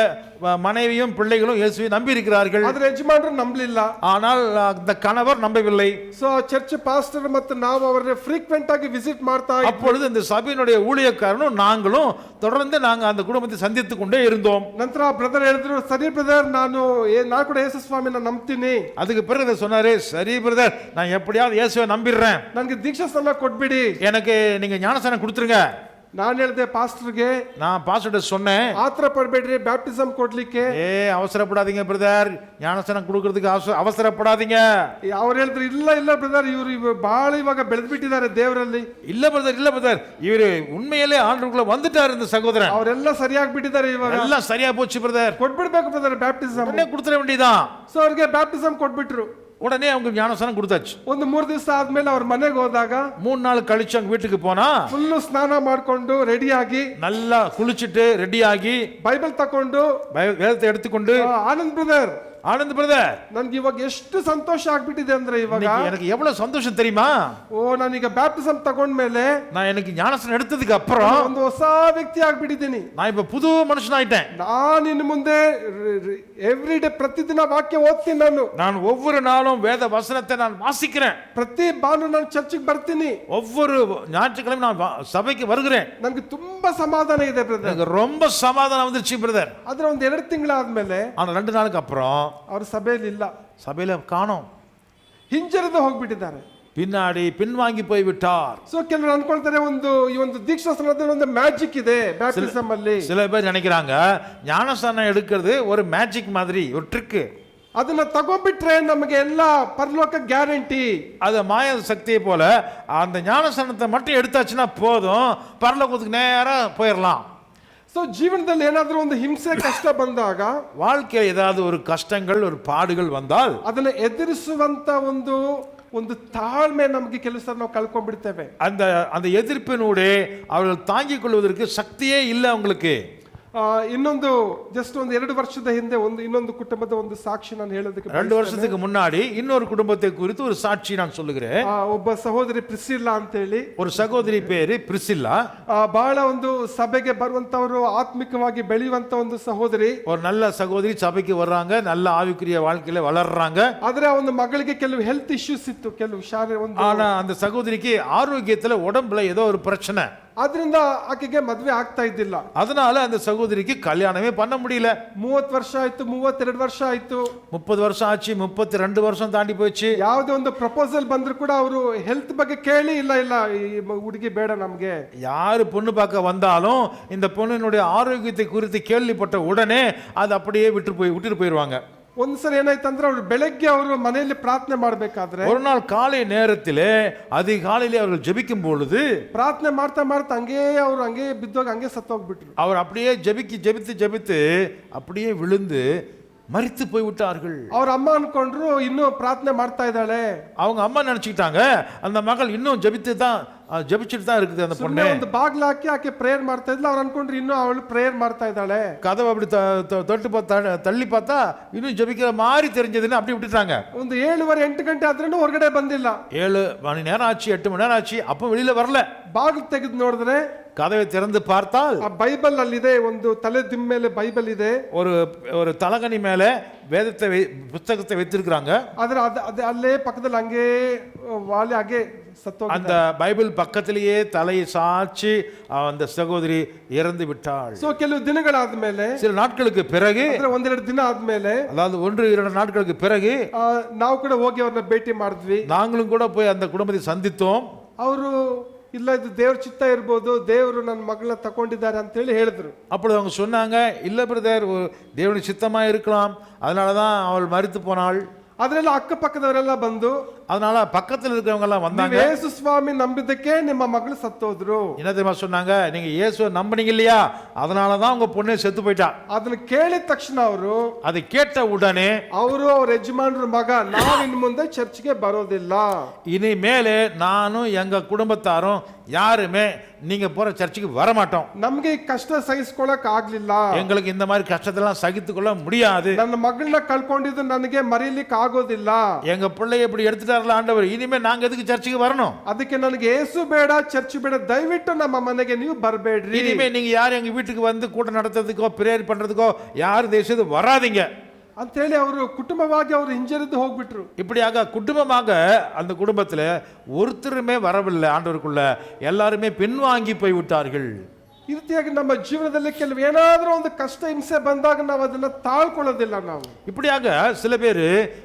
B: மனைவியும் பிள்ளைகளும் இயேசுவை நம்பி இருக்கிறார்கள்.
A: ಆದ್ರೆ ಯಜಮಾನರು ನಂಬಲಿಲ್ಲ.
B: ஆனால் அந்த கணவர் நம்பவில்லை.
A: ಸೊ ಚರ್ಚ್ ಪಾಸ್ಟರ್ ಮತ್ತು ನಾವು ಅವರನ್ನ ಫ್ರೀಕ್ವೆಂಟ್ ಆಗಿ ವಿಸಿಟ್ ಮಾಡ್ತಾ ಇದ್ವಿ.
B: அப்பொழுது இந்த சபையினுடைய ஊழியக்காரனும் நாங்களும் தொடர்ந்து நாங்க அந்த குடும்பத்தை சந்தித்துக் கொண்டே இருந்தோம்.
A: ನಂತರ ಬ್ರದರ್ ಹೇಳಿದ್ರು, ಸರಿ ಬ್ರದರ್, ನಾನು ಕೂಡ ಯೇಸು ಸ್ವಾಮಿನ ನಂಬ್ತೀನಿ.
B: அதுக்கு பிறகு சொன்னாரு, சரி பிரதர், நான் எப்படியாவது இயேசுவை நம்பிடுறேன்,
A: ನನಗೆ ದೀಕ್ಷಾ ಸ್ನಾನ ಕೊಟ್ಬಿಡಿ,
B: எனக்கு நீங்க ஞானஸ்நானம் கொடுத்துருங்க.
A: ನಾನು ಹೇಳಿದೆ ಪಾಸ್ಟರ್ಗೆ,
B: நான் பாஸ்டர் சொன்னேன்,
A: ಆತರ ಪಡ್ಬೇಡ್ರಿ ಬ್ಯಾಪ್ಟಿಸಮ್ ಕೊಡ್ಲಿಕ್ಕೆ.
B: அவசரப்படாதீங்க பிரதர், ஞானஸ்நானம் கொடுக்கறதுக்கு அவசரப்படாதீங்க.
A: ಅವ್ರು ಹೇಳಿದ್ರು, ಇಲ್ಲ ಬ್ರದರ್, ಇವರು ಬಹಳ ಇವಾಗ ಬೆಳೆದ್ಬಿಟ್ಟಿದ್ದಾರೆ ದೇವರಲ್ಲಿ.
B: இல்ல பிரதர், இவரு உண்மையிலே ஆண்டவருக்குள்ள வந்துட்டாரு இந்த சகோதரன்,
A: ಅವರೆಲ್ಲ ಸರಿಯಾಗಿ ಬಿಟ್ಟಿದ್ದಾರೆ, ಇವಾಗ
B: எல்லாம் சரியா போச்சு பிரதர்,
A: ಕೊಟ್ಬಿಡ್ಬೇಕು ಬ್ರದರ್ ಬ್ಯಾಪ್ಟಿಸಮ್.
B: உடனே கொடுத்துட வேண்டியதான்.
A: ಸೊ ಅವ್ರಿಗೆ ಬ್ಯಾಪ್ಟಿಸಮ್ ಕೊಟ್ಬಿಟ್ರು.
B: உடனே அவங்க ஞானஸ்நானம் கொடுத்தாச்சு.
A: ಒಂದು 3 ದಿವಸ ಆದ್ಮೇಲೆ ಅವ್ರ ಮನೆಗೆ ಹೋದಾಗ
B: 3 நாள் கழிச்சு அவங்க வீட்டுக்கு போனா
A: ಫುಲ್ಲು ಸ್ನಾನ ಮಾಡ್ಕೊಂಡು ರೆಡಿ ಆಗಿ,
B: நல்லா குளிச்சுட்டு ரெடி ஆகி
A: ಬೈಬಲ್ ತಕೊಂಡು
B: வேதத்தை எடுத்துக்கொண்டு,
A: ಆನಂದ್ ಬ್ರದರ್,
B: ஆனந்த் பிரதர்,
A: ನನ್ಗೆ ಇವಾಗ ಎಷ್ಟು ಸಂತೋಷ ಆಗ್ಬಿಟ್ಟಿದೆ ಅಂದ್ರೆ, ಇವಾಗ
B: எனக்கு எவ்வளவு சந்தோஷம் தெரியுமா,
A: ನಾನೀಗ ಬ್ಯಾಪ್ಟಿಸಮ್ ತಗೊಂಡ್ಮೇಲೆ,
B: நான் எனக்கு ஞானஸ்நானம் எடுத்ததுக்கு அப்புறம்
A: ಒಂದು ಹೊಸ ವ್ಯಕ್ತಿ ಆಗ್ಬಿಟ್ಟಿದ್ದೀನಿ.
B: நான் இப்ப புது மனுஷன் ஆயிட்டேன்.
A: ನಾನು ಇನ್ನು ಮುಂದೆ ಎವ್ರಿ ಡೇ ಪ್ರತಿದಿನ ವಾಕ್ಯ ಓದ್ತೀನಿ.
B: நான் ஒவ்வொரு நாளும் வேத வசனத்தை நான் வாசிக்கிறேன்.
A: ಪ್ರತಿ ಭಾನು ನಾನು ಚರ್ಚಿಗೆ ಬರ್ತೀನಿ.
B: ஒவ்வொரு ஞாயிற்றுக்கிழமை நான் சபைக்கு வருகிறேன்.
A: ನನಗೆ ತುಂಬಾ ಸಮಾಧಾನ ಇದೆ ಬ್ರದರ್.
B: எனக்கு ரொம்ப சமாதானம் வந்துருச்சு பிரதர்.
A: ಆದ್ರೆ ಒಂದು 2 ತಿಂಗಳಾದ್ಮೇಲೆ,
B: ஆனா 2 நாளுக்கு அப்புறம்
A: ಅವರು ಸಭೆಯಲ್ಲಿ ಇಲ್ಲ,
B: சபையில காணோம்,
A: ಹಿಂಜರಿದು ಹೋಗ್ಬಿಟ್ಟಿದ್ದಾರೆ,
B: பின்னாடி பின்வாங்கி போய் விட்டார்.
A: ಸೊ ಕೆಲವರು ಅನ್ಕೊಳ್ತಾರೆ, ಈ ಒಂದು ದೀಕ್ಷಾ ಸ್ನಾನದಲ್ಲಿ ಒಂದು ಮ್ಯಾಜಿಕ್ ಇದೆ ಬ್ಯಾಪ್ಟಿಸಮ್ ಅಲ್ಲಿ.
B: சில பேர் நினைக்கிறாங்க ஞானஸ்நானம் எடுக்கிறது ஒரு மேஜிக் மாதிரி, ஒரு ட்ரிக்.
A: ಅದನ್ನ ತಗೊಂಡ್ಬಿಟ್ರೆ ನಮಗೆ ಎಲ್ಲ ಪರಲೋಕ ಗ್ಯಾರಂಟಿ.
B: அது மாய சக்தியை போல அந்த ஞானஸ்நானத்தை மட்டும் எடுத்தாச்சுன்னா போதும், பரலோகத்துக்கு நேரா போயிடலாம்.
A: ಸೊ ಜೀವನದಲ್ಲಿ ಏನಾದ್ರೂ ಒಂದು ಹಿಂಸೆ ಕಷ್ಟ ಬಂದಾಗ,
B: வாழ்க்கையில் ஏதாவது ஒரு கஷ்டங்கள் ஒரு பாடுகள் வந்தால்
A: ಅದನ್ನ ಎದುರಿಸುವಂತ ಒಂದು ತಾಳ್ಮೆ ನಮಗೆ ಕೆಲಸ ನಾವು ಕಳ್ಕೊಂಡ್ಬಿಡ್ತೇವೆ.
B: அந்த அந்த எதிர்ப்பினூடே அவர்கள் தாங்கிக் கொள்வதற்கு சக்தியே இல்லை அவங்களுக்கு.
A: ಇನ್ನೊಂದು ಜಸ್ಟ್ ಒಂದು 2 ವರ್ಷದ ಹಿಂದೆ ಇನ್ನೊಂದು ಕುಟುಂಬದ ಒಂದು ಸಾಕ್ಷಿ ನಾನು ಹೇಳೋದಕ್ಕೆ
B: 2 வருஷத்துக்கு முன்னாடி இன்னொரு குடும்பத்தை குறித்து ஒரு சாட்சி நான் சொல்லுகிறேன்.
A: ಒಬ್ಬ ಸಹೋದರಿ ಪ್ರಿಸಿಲ್ಲಾ ಅಂತ ಹೇಳಿ,
B: ஒரு சகோதரி பேரு பிரிசில்லா.
A: ಬಹಳ ಒಂದು ಸಭೆಗೆ ಬರುವಂತವರು, ಆತ್ಮಿಕವಾಗಿ ಬೆಳೆಯುವಂತ ಒಂದು ಸಹೋದರಿ,
B: ஒரு நல்ல சகோதரி சபைக்கு வர்றாங்க, நல்ல ஆவிக்குரிய வாழ்க்கையில வளர்றாங்க.
A: ಆದ್ರೆ ಒಂದು ಮಗಳಿಗೆ ಕೆಲವು ಹೆಲ್ತ್ ಇಶ್ಯೂಸ್ ಇತ್ತು, ಕೆಲವು
B: ஆனா அந்த சகோதரிக்கு ஆரோக்கியத்துல உடம்புல ஏதோ ஒரு பிரச்சனை,
A: ಆದ್ರಿಂದ ಆಕೆಗೆ ಮದುವೆ ಆಗ್ತಾ ಇದ್ದಿಲ್ಲ.
B: அதனால அந்த சகோதரிக்கு கல்யாணமே பண்ண முடியல.
A: 30 ವರ್ಷ ಆಯ್ತು, 32 ವರ್ಷ ಆಯ್ತು,
B: 30 வருஷம் ஆச்சு, 32 வருஷம் தாண்டி போச்சு.
A: ಯಾವುದೇ ಒಂದು ಪ್ರಪೋಸಲ್ ಬಂದ್ರು ಕೂಡ ಅವರು ಹೆಲ್ತ್ ಬಗ್ಗೆ ಕೇಳಿ, ಇಲ್ಲ ಈ ಹುಡುಗಿ ಬೇಡ ನಮ್ಗೆ.
B: யாரு பொண்ணு பார்க்க வந்தாலும் இந்த பொண்ணினுடைய ஆரோக்கியத்தை குறித்து கேள்விப்பட்ட உடனே அது அப்படியே விட்டுட்டு போயிடுவாங்க.
A: ಒಂದ್ಸರಿ ಏನಾಯ್ತಂದ್ರೆ, ಅವ್ರು ಬೆಳಗ್ಗೆ ಅವರು ಮನೆಯಲ್ಲಿ ಪ್ರಾರ್ಥನೆ ಮಾಡ್ಬೇಕಾದ್ರೆ,
B: ஒரு நாள் காலை நேரத்திலே அதிகாலையிலே அவர்கள் ஜெபிக்கும் பொழுது
A: ಪ್ರಾರ್ಥನೆ ಮಾಡ್ತಾ ಅವರು ಹಂಗೆ ಬಿದ್ದೋಗಿ ಹಂಗೆ ಸತ್ತೋಗ್ಬಿಟ್ರು.
B: அவர் அப்படியே ஜெபித்து அப்படியே விழுந்து மரித்து போய் விட்டார்கள்.
A: ಅವ್ರ ಅಮ್ಮ ಅನ್ಕೊಂಡ್ರು, ಇನ್ನೂ ಪ್ರಾರ್ಥನೆ ಮಾಡ್ತಾ ಇದ್ದಾಳೆ.
B: அவங்க அம்மா நினைச்சுக்கிட்டாங்க, அந்த மகள் இன்னும் ஜெபிச்சுட்டு தான் இருக்குது அந்த பொண்ணு.
A: ಒಂದು ಬಾಗ್ಲ ಹಾಕಿ ಆಕೆ ಪ್ರೇಯರ್ ಮಾಡ್ತಾ ಇದ್ಲು. ಅವ್ರು ಅನ್ಕೊಂಡ್ರು, ಇನ್ನೂ ಅವಳು ಪ್ರೇಯರ್ ಮಾಡ್ತಾ ಇದ್ದಾಳೆ.
B: கதவை அப்படி தள்ளி பார்த்தா இன்னும் ஜெபிக்கிற மாதிரி தெரிஞ்சதுன்னு அப்படி விட்டுட்டாங்க.
A: ಒಂದು 7:30-8 ಗಂಟೆ ಆದ್ರೂ ಹೊರಗಡೆ ಬಂದಿಲ್ಲ.
B: 7 மணி நேரம் ஆச்சு, 8 மணி நேரம் ஆச்சு, அப்போ வெளியில வரல.
A: ಬಾಗಿಲು ತೆಗೆದು ನೋಡಿದ್ರೆ,
B: கதவை திறந்து பார்த்தால்
A: ಆ ಬೈಬಲ್ ಅಲ್ಲಿದೆ, ಒಂದು ತಲೆ ದಿಮ್ ಮೇಲೆ ಬೈಬಲ್ ಇದೆ,
B: ஒரு தலகணி மேல வேதத்தை புத்தகத்தை வைத்திருக்கிறாங்க.
A: ಅಲ್ಲೇ ಪಕ್ಕದಲ್ಲಿ ಹಂಗೆ ವಾಲೆ ಹಾಗೆ ಸತ್ತೋಗ.
B: அந்த பைபிள் பக்கத்திலேயே தலையை சாய்ச்சி அந்த சகோதரி இறந்து விட்டாள்.
A: ಸೊ ಕೆಲವು ದಿನಗಳಾದ್ಮೇಲೆ,
B: சில நாட்களுக்கு பிறகு,
A: 1-2 ದಿನ ಆದ್ಮೇಲೆ,
B: அதாவது 1-2 நாட்களுக்கு பிறகு
A: ನಾವು ಕೂಡ ಹೋಗಿ ಅವ್ರನ್ನ ಭೇಟಿ ಮಾಡಿದ್ವಿ.
B: நாங்களும் கூட போய் அந்த குடும்பத்தை சந்தித்தோம்.
A: ಅವರು, ಇಲ್ಲ ಇದು ದೇವ್ರ ಚಿತ್ತ ಇರ್ಬೋದು, ದೇವರು ನನ್ನ ಮಗಳನ್ನ ತಗೊಂಡಿದ್ದಾರೆ ಅಂತ ಹೇಳಿ ಹೇಳಿದ್ರು.
B: அப்பொழுது அவங்க சொன்னாங்க, இல்ல பிரதர், தேவனுடைய சித்தமா இருக்கலாம், அதனாலதான் அவள் மரித்து போனாள்.
A: ಅದರೆಲ್ಲ ಅಕ್ಕಪಕ್ಕದವರೆಲ್ಲ ಬಂದು,
B: அதனால பக்கத்துல இருக்கிறவங்க எல்லாம் வந்தாங்க.
A: ಯೇಸು ಸ್ವಾಮಿ ನಂಬಿದ್ದಕ್ಕೆ ನಿಮ್ಮ ಮಗಳು ಸತ್ತೋದ್ರು.
B: என்ன தெரியுமா சொன்னாங்க, நீங்க இயேசுவை நம்பினீங்க இல்லையா, அதனாலதான் உங்க பொண்ணு செத்து போயிட்டா.
A: ಅದನ್ನ ಕೇಳಿದ ತಕ್ಷಣ ಅವರು,
B: அதை கேட்ட உடனே
A: ಅವರು ಅವ್ರ ಯಜಮಾನ್ರ ಮಗ, ನಾವು ಇನ್ನು ಮುಂದೆ ಚರ್ಚ್ಗೆ ಬರೋದಿಲ್ಲ,
B: இனிமேலே நானும் எங்க குடும்பத்தாரும் யாருமே நீங்க போற சர்ச்சுக்கு வர மாட்டோம்,
A: ನಮ್ಗೆ ಈ ಕಷ್ಟ ಸಹಿಸ್ಕೊಳಕ್ ಆಗ್ಲಿಲ್ಲ,
B: எங்களுக்கு இந்த மாதிரி கஷ்டத்தெல்லாம் சகித்துக்கொள்ள முடியாது,
A: ನನ್ನ ಮಗಳನ್ನ ಕಳ್ಕೊಂಡಿದ್ದು ನನಗೆ ಮರೀಲಿಕ್ಕೆ ಆಗೋದಿಲ್ಲ,
B: எங்க பிள்ளைய இப்படி எடுத்துட்டார்ல ஆண்டவர், இனிமே நாங்க எதுக்கு சர்ச்சுக்கு வரணும்,
A: ಅದಕ್ಕೆ ನನಗೆ ಏಸು ಬೇಡ, ಚರ್ಚ್ ಬೇಡ, ದಯವಿಟ್ಟು ನಮ್ಮ ಮನೆಗೆ ನೀವು ಬರಬೇಡ್ರಿ,
B: இனிமே நீங்க யாரும் எங்க வீட்டுக்கு வந்து கூட்டம் நடத்துறதுக்கோ பிரேயர் பண்றதுக்கோ யாரும் தேசத்து வராதீங்க
A: ಅಂತೇಳಿ ಅವರು ಕುಟುಂಬವಾಗಿ ಅವರು ಹಿಂಜರಿದು ಹೋಗ್ಬಿಟ್ರು.
B: இப்படியாக குடும்பமாக அந்த குடும்பத்துல ஒருத்தருமே வரவில்லை ஆண்டவருக்குள்ள, எல்லாருமே பின்வாங்கி போய் விட்டார்கள்.
A: ಈ ರೀತಿಯಾಗಿ ನಮ್ಮ ಜೀವನದಲ್ಲಿ ಕೆಲವು ಏನಾದರೂ ಒಂದು ಕಷ್ಟ ಹಿಂಸೆ ಬಂದಾಗ ನಾವು ಅದನ್ನ ತಾಳ್ಕೊಳ್ಳೋದಿಲ್ಲ. ನಾವು
B: இப்படியாக சில பேர்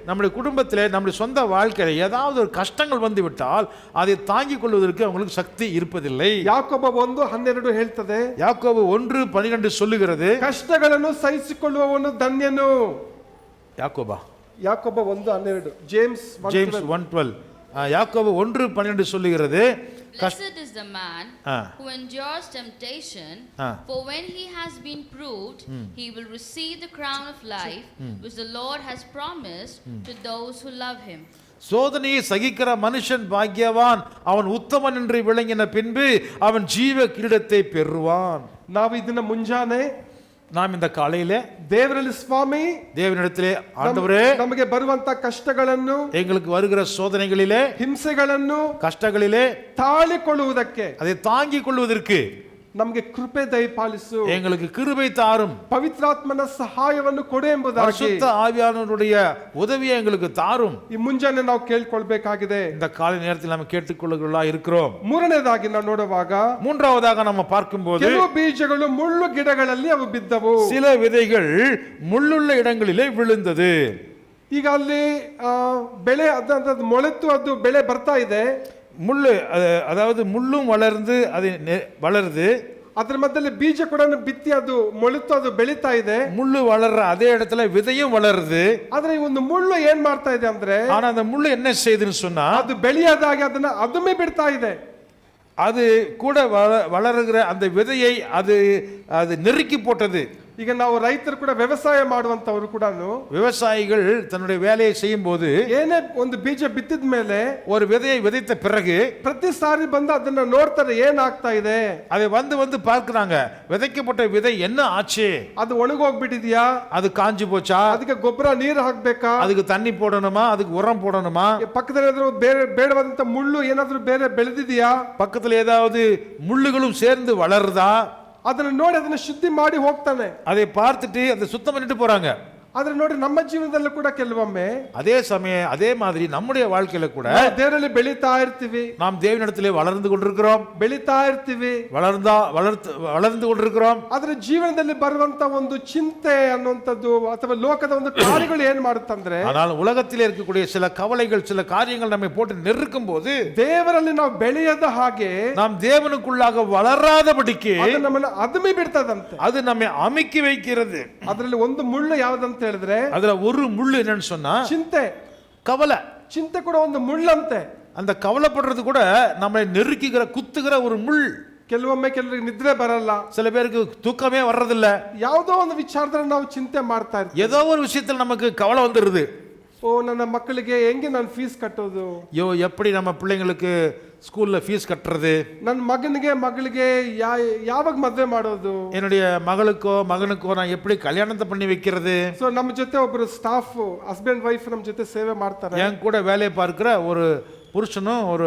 B: நம்முடைய குடும்பத்திலே நம்முடைய சொந்த வாழ்க்கையில ஏதாவது ஒரு கஷ்டங்கள் வந்து விட்டால் அதை தாங்கிக் கொள்வதற்கு அவங்களுக்கு சக்தி இருப்பதில்லை.
A: ಯಾಕೋಬ 1:12 ಹೇಳ್ತದೆ,
B: யாக்கோபு 1:12 சொல்லுகிறது,
A: ಕಷ್ಟಗಳನ್ನು ಸಹಿಸಿಕೊಳ್ಳುವವನು ಧನ್ಯನು.
B: யாக்கோபா
A: ಯಾಕೋಬ 1:12, ಜೇಮ್ಸ್
B: 1:12, யாக்கோபு 1:12 சொல்லுகிறது,
E: Blessed is the man
B: ah.
E: who endures temptation,
B: ah.
E: for when he has been proved, he will receive the crown of life which the Lord has promised to those who love him.
B: சோதனையை சகிக்கிற மனுஷன் பாக்கியவான், அவன் உத்தமன் என்று விளங்கின பின்பு அவன் ஜீவ கிரீடத்தை பெறுவான்.
A: ನಾವು ಇದನ್ನ ಮುಂಜಾನೆ
B: நாம் இந்த காலையில
A: ದೇವರಲ್ಲಿ ಸ್ವಾಮಿ
B: தேவனிடத்திலே, ஆண்டவரே
A: ನಮಗೆ ಬರುವಂತ ಕಷ್ಟಗಳನ್ನು,
B: எங்களுக்கு வருகிற சோதனைகளிலே
A: ಹಿಂಸೆಗಳನ್ನು
B: கஷ்டங்களிலே
A: ತಾಳಿಕೊಳ್ಳುವುದಕ್ಕೆ
B: அதை தாங்கிக் கொள்வதற்கு
A: ನಮಗೆ ಕೃಪೆ ದಯಪಾಲಿಸು,
B: எங்களுக்கு கிருபை தாரும்,
A: ಪವಿತ್ರಾತ್ಮನ ಸಹಾಯವನ್ನು ಕೊಡು ಎಂಬುದಾಗಿ
B: பரிசுத்த ஆவியானவருடைய உதவியை எங்களுக்கு தாரும்.
A: ಈ ಮುಂಜಾನೆ ನಾವು ಕೇಳ್ಕೊಳ್ಬೇಕಾಗಿದೆ.
B: இந்த காலை நேரத்தில் நம்ம கேட்டுக்கொள்ளுகளா இருக்கிறோம்.
A: ಮೂರನೇದಾಗಿ ನಾವು ನೋಡುವಾಗ
B: மூன்றாவதாக நம்ம பார்க்கும்போது
A: ಕೆಲವು ಬೀಜಗಳು ಮುಳ್ಳು ಗಿಡಗಳಲ್ಲಿ ಅವು ಬಿದ್ದವು.
B: சில விதைகள் முள்ளுள்ள இடங்களிலே விழுந்தது.
A: ಈಗ ಅಲ್ಲಿ ಬೆಳೆ ಅದು ಮೊಳೆತು ಅದು ಬೆಳೆ ಬರ್ತಾ ಇದೆ.
B: முள்ளு அதாவது முள்ளும் வளர்ந்து அது வளருது,
A: ಅದರ ಮಧ್ಯದಲ್ಲಿ ಬೀಜ ಕೂಡ ಬಿತ್ತಿ ಅದು ಮೊಳೆತು ಅದು ಬೆಳೀತಾ ಇದೆ.
B: முள்ளு வளர்ற அதே இடத்துல விதையும் வளருது.
A: ಆದ್ರೆ ಈ ಒಂದು ಮುಳ್ಳು ಏನ್ ಮಾಡ್ತಾ ಇದೆ ಅಂದ್ರೆ,
B: ஆனா அந்த முள்ளு என்ன செய்யுதுன்னு சொன்னா,
A: ಅದು ಬೆಳೆಯದಾಗಿ ಅದನ್ನ ಅದುಮೆ ಬಿಡ್ತಾ ಇದೆ.
B: அது கூட வளருகிற அந்த விதையை அது அது நெருக்கி போட்டது.
A: ಈಗ ನಾವು ರೈತರು ಕೂಡ ವ್ಯವಸಾಯ ಮಾಡುವಂತವರು ಕೂಡ
B: விவசாயிகள் தன்னுடைய வேலையை செய்யும் போது
A: ಏನೇ ಒಂದು ಬೀಜ ಬಿತ್ತಿದ ಮೇಲೆ
B: ஒரு விதையை விதைத்த பிறகு
A: ಪ್ರತಿ ಸಾರಿ ಬಂದು ಅದನ್ನ ನೋಡ್ತಾರೆ ಏನಾಗ್ತಾ ಇದೆ,
B: அதை வந்து பார்க்கறாங்க, விதைக்கப்பட்ட விதை என்ன ஆச்சு,
A: ಅದು ಒಣಗೋಗ್ಬಿಟ್ಟಿದ್ಯಾ,
B: அது காஞ்சு போச்சா,
A: ಅದಕ್ಕೆ ಗೊಬ್ಬರ ನೀರು ಹಾಕ್ಬೇಕಾ,
B: அதுக்கு தண்ணி போடணுமா, அதுக்கு உரம் போடணுமா,
A: ಪಕ್ಕದಲ್ಲಿ ಏನಾದ್ರು ಬೇರೆ ಬೇಡವಾದಂತ ಮುಳ್ಳು ಏನಾದ್ರು ಬೇರೆ ಬೆಳೆದಿದೆಯಾ,
B: பக்கத்துல ஏதாவது முள்ளுகளும் சேர்ந்து வளருதா,
A: ಅದನ್ನ ನೋಡಿ ಅದನ್ನ ಶುದ್ಧಿ ಮಾಡಿ ಹೋಗ್ತಾನೆ.
B: அதை பார்த்துட்டு அதை சுத்தம் பண்ணிட்டு போறாங்க.
A: ಆದ್ರೆ ನೋಡಿ ನಮ್ಮ ಜೀವನದಲ್ಲೂ ಕೂಡ ಕೆಲವೊಮ್ಮೆ
B: அதே சமயம் அதே மாதிரி நம்முடைய வாழ்க்கையில கூட
A: ನಾವು ದೇವರಲ್ಲಿ ಬೆಳೀತಾ ಇರ್ತೀವಿ,
B: நாம் தேவனிடத்திலே வளர்ந்து கொண்டிருக்கிறோம்,
A: ಬೆಳೀತಾ ಇರ್ತೀವಿ,
B: வளர்ந்து கொண்டிருக்கிறோம்.
A: ಆದ್ರೆ ಜೀವನದಲ್ಲಿ ಬರುವಂತ ಒಂದು ಚಿಂತೆ ಅನ್ನುವಂಥದ್ದು ಅಥವಾ ಲೋಕದ ಒಂದು ಕಾರ್ಯಗಳು ಏನ್ ಮಾಡುತ್ತಂದ್ರೆ,
B: ஆனால் உலகத்திலே இருக்கக்கூடிய சில கவலைகள் சில காரியங்கள் நம்மை போட்டு நெருக்கும் போது
A: ದೇವರಲ್ಲಿ ನಾವು ಬೆಳೆಯದ ಹಾಗೆ
B: நாம் தேவனுக்குள்ளாக வளராதபடிக்கு
A: ಅದು ನಮ್ಮನ್ನ ಅದುಮಿ ಬಿಡ್ತದಂತೆ.
B: அது நம்மை அமுக்கி வைக்கிறது.
A: ಅದರಲ್ಲಿ ಒಂದು ಮುಳ್ಳು ಯಾವ್ದಂತ ಹೇಳಿದ್ರೆ,
B: அதுல ஒரு முள்ளு என்னன்னு சொன்னா
A: ಚಿಂತೆ.
B: கவலை.
A: ಚಿಂತೆ ಕೂಡ ಒಂದು ಮುಳ್ಳಂತೆ.
B: அந்த கவலைப்படுறது கூட நம்மை நெருக்குகிற குத்துகிற ஒரு முள்.
A: ಕೆಲವೊಮ್ಮೆ ಕೆಲವರಿಗೆ ನಿದ್ರೆ ಬರಲ್ಲ,
B: சில பேருக்கு தூக்கமே வர்றதில்ல,
A: ಯಾವುದೋ ಒಂದು ವಿಚಾರದಲ್ಲಿ ನಾವು ಚಿಂತೆ ಮಾಡ್ತಾ ಇರ್ತೀವಿ.
B: ஏதோ ஒரு விஷயத்தில் நமக்கு கவலை வந்துருது.
A: ಓ ನನ್ನ ಮಕ್ಕಳಿಗೆ ಹೆಂಗೆ ನಾನು ಫೀಸ್ ಕಟ್ಟೋದು,
B: ஐயோ எப்படி நம்ம பிள்ளைங்களுக்கு ஸ்கூல்ல ஃபீஸ் கட்டுறது,
A: ನನ್ನ ಮಗನಿಗೆ ಯಾವಾಗ ಮದುವೆ ಮಾಡೋದು,
B: என்னுடைய மகளுக்கோ மகனுக்கோ நான் எப்படி கல்யாணத்தை பண்ணி வைக்கிறது.
A: ಸೊ ನಮ್ಮ ಜೊತೆ ಒಬ್ರು ಸ್ಟಾಫ್ ಹಸ್ಬೆಂಡ್ ವೈಫ್ ನಮ್ಮ ಜೊತೆ ಸೇವೆ ಮಾಡ್ತಾರೆ.
B: என் கூட வேலையை பார்க்கிற ஒரு புருஷனும் ஒரு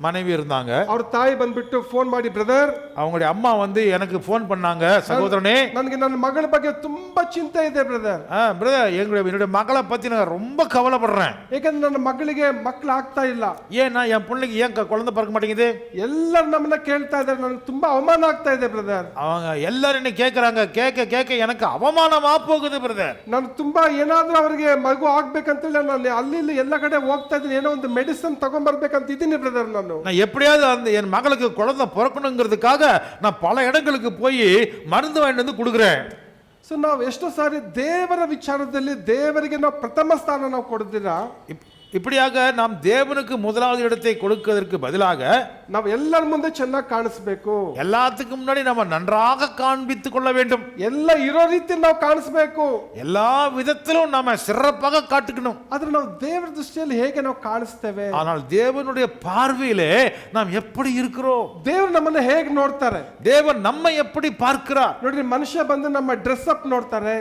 B: மனைவி இருந்தாங்க.
A: ಅವ್ರ ತಾಯಿ ಬಂದ್ಬಿಟ್ಟು ಫೋನ್ ಮಾಡಿ, ಬ್ರದರ್,
B: அவங்களுடைய அம்மா வந்து எனக்கு ஃபோன் பண்ணாங்க, சகோதரனே
A: ನನಗೆ ನನ್ನ மಗಳ ಬಗ್ಗೆ ತುಂಬಾ ಚಿಂತೆ ಇದೆ ಬ್ರದರ್.
B: பிரதர், என்னுடைய மகளை பத்தி நான் ரொம்ப கவலைப்படுறேன்.
A: ಯಾಕಂದ್ರೆ ನನ್ನ ಮಗಳಿಗೆ ಮಕ್ಕಳು ಆಗ್ತಾ ಇಲ್ಲ.
B: ஏன்னா என் பிள்ளைக்கு ஏன் குழந்தை பிறக்க மாட்டேங்குது,
A: ಎಲ್ಲರೂ ನಮ್ಮನ್ನ ಕೇಳ್ತಾ ಇದ್ದಾರೆ, ನನಗೆ ತುಂಬಾ ಅವಮಾನ ಆಗ್ತಾ ಇದೆ ಬ್ರದರ್.
B: அவங்க எல்லாரும் என்ன கேட்கறாங்க, கேட்க எனக்கு அவமானமா போகுது பிரதர்.
A: ನಾನು ತುಂಬಾ ಏನಾದ್ರೂ ಅವರಿಗೆ ಮಗು ಆಗ್ಬೇಕಂತೇಳಿ ನಾನು ಅಲ್ಲಿ ಇಲ್ಲಿ ಎಲ್ಲ ಕಡೆ ಹೋಗ್ತಾ ಇದ್ದೀನಿ, ಏನೋ ಒಂದು ಮೆಡಿಸಿನ್ ತಗೊಂಡ್ಬರ್ಬೇಕಂತ ಇದ್ದೀನಿ ಬ್ರದರ್. நான்
B: எப்படியாவது அந்த என் மகளுக்கு குழந்தை பிறக்கணுங்கிறதுக்காக நான் பல இடங்களுக்கு போய் மருந்து வாங்கிட்டு வந்து கொடுக்குறேன்.
A: ಸೊ ನಾವು ಎಷ್ಟೋ ಸಾರಿ ದೇವರ ವಿಚಾರದಲ್ಲಿ ದೇವರಿಗೆ ನಾವು ಪ್ರಥಮ ಸ್ಥಾನ ನಾವು ಕೊಡ್ತೀರಾ.
B: இப்படியாக நாம் தேவனுக்கு முதலாவது இடத்தை கொடுக்கிறதற்கு பதிலாக
A: ನಾವು ಎಲ್ಲರ ಮುಂದೆ ಚೆನ್ನಾಗಿ ಕಾಣಿಸ್ಬೇಕು,
B: எல்லாத்துக்கும் முன்னாடி நம்ம நன்றாக காண்பித்துக் கொள்ள வேண்டும்.
A: ಎಲ್ಲ ಇರೋ ರೀತಿ ನಾವು ಕಾಣಿಸ್ಬೇಕು.
B: எல்லா விதத்திலும் நாம சிறப்பாக காட்டுக்கணும்.
A: ಆದ್ರೆ ನಾವು ದೇವರ ದೃಷ್ಟಿಯಲ್ಲಿ ಹೇಗೆ ನಾವು ಕಾಣಿಸ್ತೇವೆ?
B: ஆனால் தேவனுடைய பார்வையிலே நாம் எப்படி இருக்கிறோம்?
A: ದೇವರು ನಮ್ಮನ್ನ ಹೇಗೆ ನೋಡ್ತಾರೆ?
B: தேவன் நம்மை எப்படி பார்க்கிறார்?
A: ನೋಡ್ರಿ, ಮನುಷ್ಯ ಬಂದು ನಮ್ಮ ಡ್ರೆಸ್ ಅಪ್ ನೋಡ್ತಾರೆ,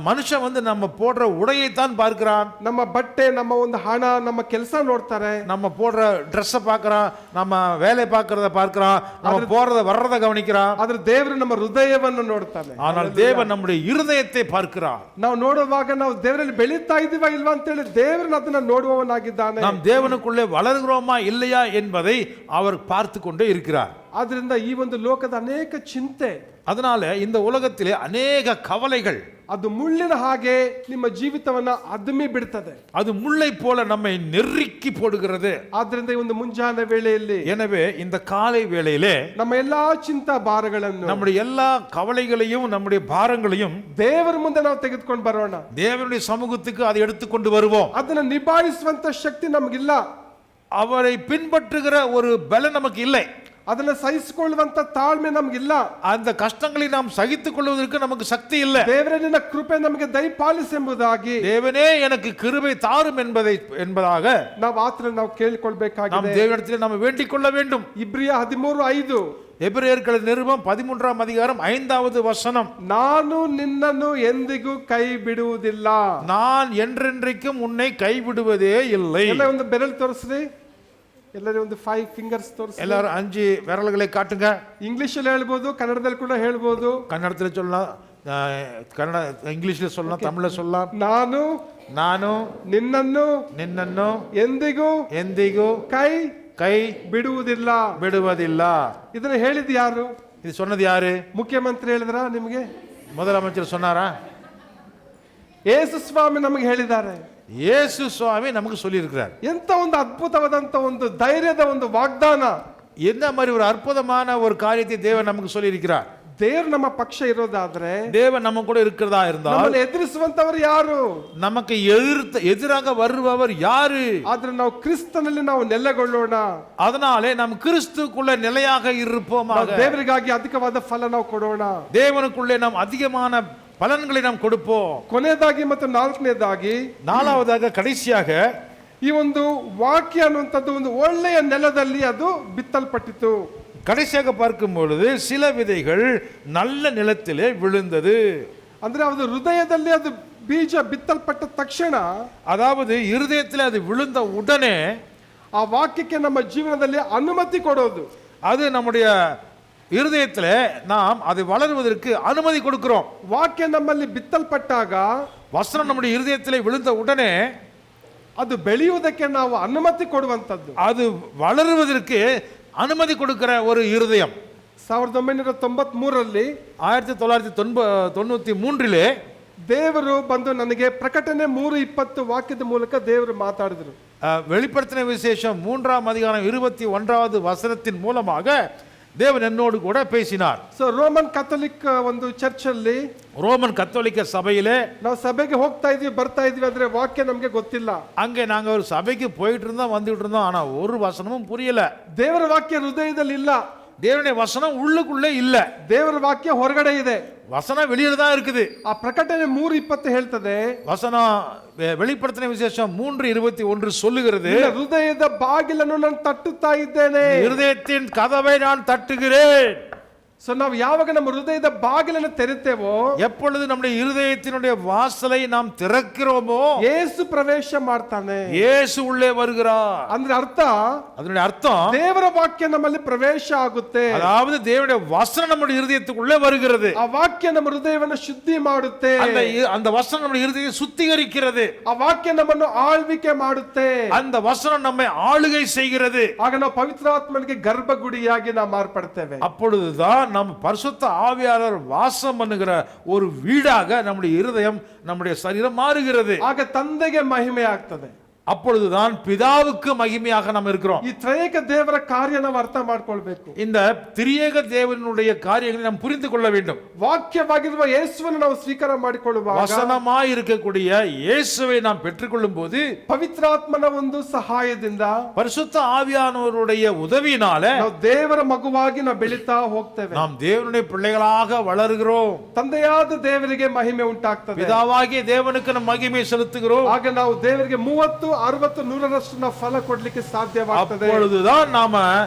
B: மனுஷன் வந்து நம்ம போடுற உடையை தான் பார்க்கிறான்.
A: ನಮ್ಮ ಬಟ್ಟೆ, ನಮ್ಮ ಒಂದು ಹಣ, ನಮ್ಮ ಕೆಲಸ ನೋಡ್ತಾರೆ.
B: நம்ம போடுற ட்ரெஸ்ஸை பார்க்கறான், நம்ம வேலை பார்க்கறத பார்க்கறான், நம்ம போறத வர்றத கவனிக்கிறான்.
A: ಆದ್ರೆ ದೇವರು ನಮ್ಮ ಹೃದಯವನ್ನು ನೋಡ್ತಾನೆ.
B: ஆனால் தேவன் நம்முடைய இருதயத்தை பார்க்கிறார்.
A: ನಾವು ನೋಡುವಾಗ ನಾವು ದೇವರಲ್ಲಿ ಬೆಳೀತಾ ಇದೀವಾ ಇಲ್ವಾ ಅಂತ ಹೇಳಿ ದೇವರನ್ನ ಅದನ್ನ ನೋಡುವವನಾಗಿದ್ದಾನೆ.
B: நாம் தேவனுக்குள்ளே வளர்கிறோமா இல்லையா என்பதை அவர் பார்த்து கொண்டே இருக்கிறார்.
A: ಆದ್ರಿಂದ ಈ ಒಂದು ಲೋಕದ ಅನೇಕ ಚಿಂತೆ,
B: அதனால இந்த உலகத்திலே அநேக கவலைகள்
A: ಅದು ಮುಳ್ಳಿನ ಹಾಗೆ ನಿಮ್ಮ ಜೀವಿತವನ್ನ ಅದುಮಿ ಬಿಡ್ತದೆ.
B: அது முள்ளை போல நம்மை நெருக்கி போடுகிறது.
A: ಆದ್ರಿಂದ ಈ ಒಂದು ಮುಂಜಾನೆ ವೇಳೆಯಲ್ಲಿ,
B: எனவே இந்த காலை வேளையிலே
A: ನಮ್ಮ ಎಲ್ಲಾ ಚಿಂತಾ ಭಾರಗಳನ್ನು,
B: நம்முடைய எல்லா கவலைகளையும் நம்முடைய பாரங்களையும்
A: ದೇವರ ಮುಂದೆ ನಾವು ತೆಗೆದುಕೊಂಡು ಬರೋಣ.
B: தேவனுடைய சமூகத்துக்கு அதை எடுத்துக்கொண்டு வருவோம்.
A: ಅದನ್ನ ನಿಭಾಯಿಸುವಂತ ಶಕ್ತಿ ನಮಗಿಲ್ಲ,
B: அவரை பின்பற்றுகிற ஒரு பலம் நமக்கு இல்லை.
A: ಅದನ್ನ ಸಹಿಸಿಕೊಳ್ಳುವಂತ ತಾಳ್ಮೆ ನಮಗಿಲ್ಲ,
B: அந்த கஷ்டங்களை நாம் சகித்துக் கொள்வதற்கு நமக்கு சக்தி இல்லை.
A: ದೇವರೇ ನಿನ್ನ ಕೃಪೆ ನಮಗೆ ದಯಪಾಲಿಸೆಂಬುದಾಗಿ,
B: தேவனே எனக்கு கிருபை தாரும் என்பதாக
A: ನಾವು ಆತನ ನಾವು ಕೇಳಿಕೊಳ್ಬೇಕಾಗಿದೆ.
B: நாம் தேவனிடத்தில் நாம் வேண்டிக் கொள்ள வேண்டும்.
A: ಇಬ್ರಿಯ 13:5,
B: எபிரேயர்கள் நிருபம் 13ஆம் அதிகாரம் 5வது வசனம்.
A: ನಾನು ನಿನ್ನನ್ನು ಎಂದಿಗೂ ಕೈ ಬಿಡುವುದಿಲ್ಲ.
B: நான் என்றென்றைக்கும் உன்னை கைவிடுவதே இல்லை.
A: ಎಲ್ಲ ಒಂದು ಬೆರಳು ತೋರಿಸ್ರಿ, ಎಲ್ಲರೂ ಒಂದು 5 ಫಿಂಗರ್ಸ್ ತೋರಿಸಿ.
B: எல்லாரும் 5 விரல்களை காட்டுங்க.
A: ಇಂಗ್ಲಿಷ್ ಅಲ್ಲಿ ಹೇಳ್ಬೋದು, ಕನ್ನಡದಲ್ಲಿ ಕೂಡ ಹೇಳ್ಬೋದು.
B: கன்னடத்தில் சொல்லலாம், கன்னಡ ಇಂಗ್ಲಿಷ್ சொல்லலாம், தமிழ்ல சொல்லலாம். ನಾನು ನಿನ್ನನ್ನು ಎಂದಿಗೂ ಕೈ ಬಿಡುವುದಿಲ್ಲ.
A: ಇದನ್ನ ಹೇಳಿದ್ ಯಾರು?
B: இது சொன்னது யாரு?
A: ಮುಖ್ಯಮಂತ್ರಿ ಹೇಳಿದ್ರ ನಿಮಗೆ?
B: முதலமைச்சர் சொன்னாரா?
A: ಯೇಸು ಸ್ವಾಮಿ ನಮಗೆ ಹೇಳಿದ್ದಾರೆ.
B: ಯೇಸು ಸ್ವಾಮಿ ನಮಗೆ சொல்லியிருக்கிறார்.
A: ಎಂತ ಒಂದು ಅದ್ಭುತವಾದಂತ ಒಂದು ಧೈರ್ಯದ ಒಂದು ವಾಗ್ದಾನ,
B: என்ன மாதிரி ஒரு அற்புதமான ஒரு காரியத்தை தேவன் நமக்கு சொல்லியிருக்கிறார்.
A: ದೇವರು ನಮ್ಮ ಪಕ್ಷ ಇರೋದಾದ್ರೆ,
B: தேவன் நம்ம கூட இருக்கிறதா இருந்தால்
A: ನಮ್ಮನ್ನು ಎದುರಿಸುವಂತವರು ಯಾರು?
B: நமக்கு எதிராக வருபவர் யாரு?
A: ಆದ್ರೆ ನಾವು ಕ್ರಿಸ್ತನಲ್ಲಿ ನಾವು ನೆಲೆಗೊಳ್ಳೋಣ.
B: அதனாலே நாம் கிறிஸ்துக்குள்ள நிலையாக இருப்போமாக.
A: ದೇವರಿಗಾಗಿ ಅಧಿಕವಾದ ಫಲ ನಾವು ಕೊಡೋಣ.
B: தேவனுக்குள்ளே நாம் அதிகமான பலன்களை நாம் கொடுப்போம்.
A: ಕೊನೆಯದಾಗಿ ಮತ್ತು
B: நாலாவதாக கடைசியாக
A: ಈ ಒಂದು ವಾಕ್ಯ ಅನ್ನುವಂಥದ್ದು ಒಂದು ಒಳ್ಳೆಯ ನೆಲದಲ್ಲಿ ಅದು ಬಿತ್ತಲ್ಪಟ್ಟಿತು.
B: கடைசியாக பார்க்கும் பொழுது சில விதைகள் நல்ல நிலத்திலே விழுந்தது.
A: ಅಂದ್ರೆ ಅದು ಹೃದಯದಲ್ಲಿ ಅದು ಬೀಜ ಬಿತ್ತಲ್ಪಟ್ಟ ತಕ್ಷಣ,
B: அதாவது இருதயத்தில் அது விழுந்த உடனே
A: ಆ ವಾಕ್ಯಕ್ಕೆ ನಮ್ಮ ಜೀವನದಲ್ಲಿ ಅನುಮತಿ ಕೊಡೋದು.
B: அது நம்முடைய இருதயத்தில் நாம் அதை வளருவதற்கு அனுமதி கொடுக்கிறோம்.
A: ವಾಕ್ಯ ನಮ್ಮಲ್ಲಿ ಬಿತ್ತಲ್ಪಟ್ಟಾಗ,
B: வசனம் நம்முடைய இருதயத்தில் விழுந்த உடனே
A: ಅದು ಬೆಳೆಯುವುದಕ್ಕೆ ನಾವು ಅನುಮತಿ ಕೊಡುವಂತದ್ದು,
B: அது வளருவதற்கு அனுமதி கொடுக்கிற ஒரு இருதயம்.
A: 1993
B: 1993
A: ದೇವರು ಬಂದು ನನಗೆ ಪ್ರಕಟಣೆ 3:20 ವಾಕ್ಯದ ಮೂಲಕ ದೇವರು ಮಾತಾಡಿದ್ರು.
B: வெளிப்படுத்தின விசேஷம் 3ஆம் அதிகாரம் 21வது வசனத்தின் மூலமாக தேவன் என்னோடு கூட பேசினார்.
A: ಸೊ ರೋಮನ್ ಕಥೋಲಿಕ್ ಒಂದು ಚರ್ಚ್ ಅಲ್ಲಿ,
B: ரோமன் கத்தோலிக்க சபையிலே
A: ನಾವು ಸಭೆಗೆ ಹೋಗ್ತಾ ಇದೀವಿ ಬರ್ತಾ ಇದೀವಿ, ಆದ್ರೆ ವಾಕ್ಯ ನಮಗೆ ಗೊತ್ತಿಲ್ಲ.
B: அங்கே நாங்க ஒரு சபைக்கு போயிட்டு இருந்தோம் வந்துட்டு இருந்தோம், ஆனா ஒரு வசனமும் புரியல.
A: ದೇವರ ವಾಕ್ಯ ಹೃದಯದಲ್ಲಿ ಇಲ್ಲ,
B: தேவனுடைய வசனம் உள்ளுக்குள்ளே இல்ல,
A: ದೇವರ ವಾಕ್ಯ ಹೊರಗಡೆ ಇದೆ.
B: வசனம் வெளியில தான் இருக்குது.
A: ಆ ಪ್ರಕಟಣೆ 3:20 ಹೇಳ್ತದೆ,
B: வசனம் வெளிப்படுத்தின விசேஷம் 3:21 சொல்லுகிறது,
A: ಹೃದಯದ ಬಾಗಿಲನ್ನು ನಾನು ತಟ್ಟುತ್ತಾ ಇದ್ದೇನೆ.
B: இருதயத்தின் கதவை நான் தட்டுகிறேன்.
A: ಸೊ ನಾವು ಯಾವಾಗ ನಮ್ಮ ಹೃದಯದ ಬಾಗಿಲನ್ನು ತೆರೆತೇವೋ,
B: எப்பொழுது நம்முடைய இருதயத்தினுடைய வாசலை நாம் திறக்கிறோமோ
A: ಯೇಸು ಪ್ರವೇಶ ಮಾಡ್ತಾನೆ.
B: இயேசு உள்ளே வருகிறார்.
A: ಅಂದ್ರೆ ಅರ್ಥ,
B: அதனுடைய அர்த்தம்
A: ದೇವರ ವಾಕ್ಯ ನಮ್ಮಲ್ಲಿ ಪ್ರವೇಶ ಆಗುತ್ತೆ.
B: அதாவது தேவனுடைய வசனம் நம்முடைய இருதயத்துக்குள்ளே வருகிறது.
A: ಆ ವಾಕ್ಯ ನಮ್ಮ ಹೃದಯವನ್ನು ಶುದ್ಧಿ ಮಾಡುತ್ತೆ.
B: அந்த வசனம் நம்முடைய இருதயத்தை சுத்திகரிக்கிறது.
A: ಆ ವಾಕ್ಯ ನಮ್ಮನ್ನು ಆಳ್ವಿಕೆ ಮಾಡುತ್ತೆ.
B: அந்த வசனம் நம்மை ஆளுகை செய்கிறது.
A: ಆಗ ನಾವು ಪವಿತ್ರಾತ್ಮನಿಗೆ ಗರ್ಭಗುಡಿಯಾಗಿ ನಾವು ಮಾರ್ಪಡ್ತೇವೆ.
B: அப்பொழுதுதான் நம்ம பரிசுத்த ஆவியானவர் வாசம் பண்ணுகிற ஒரு வீடாக நம்முடைய இருதயம் நம்முடைய சரீரம் மாறுகிறது.
A: ಆಗ ತಂದೆಗೆ ಮಹಿಮೆ ಆಗ್ತದೆ.
B: அப்பொழுதுதான் பிதாவுக்கு மகிமையாக நாம் இருக்கிறோம்.
A: ಈ ತ್ರಯೇಕ ದೇವರ ಕಾರ್ಯ ನಾವು ಅರ್ಥ ಮಾಡ್ಕೊಳ್ಬೇಕು.
B: இந்த திரியேக தேவனுடைய காரியங்களை நாம் புரிந்து கொள்ள வேண்டும்.
A: ವಾಕ್ಯವಾಗಿರುವ ಯೇಸುವನ್ನು ನಾವು ಸ್ವೀಕಾರ ಮಾಡಿಕೊಳ್ಳುವಾಗ,
B: வசனமாய் இருக்கக்கூடிய இயேசுவை நாம் பெற்றுக்கொள்ளும் போது,
A: ಪವಿತ್ರಾತ್ಮನ ಒಂದು ಸಹಾಯದಿಂದ,
B: பரிசுத்த ஆவியானவருடைய உதவியினால
A: ನಾವು ದೇವರ ಮಗುವಾಗಿ ನಾವು ಬೆಳೀತಾ ಹೋಗ್ತೇವೆ.
B: நாம் தேவனுடைய பிள்ளைகளாக வளர்கிறோம்.
A: ತಂದೆಯಾದ ದೇವರಿಗೆ ಮಹಿಮೆ ಉಂಟಾಗ್ತದೆ.
B: பிதாவாகிய தேவனுக்கு நாம் மகிமை செலுத்துகிறோம்.
A: ಆಗ ನಾವು ದೇವರಿಗೆ 30, 60, 100ರಷ್ಟು ನಾವು ಫಲ ಕೊಡ್ಲಿಕ್ಕೆ ಸಾಧ್ಯವಾಗ್ತದೆ.
B: அப்பொழுதுதான் நாம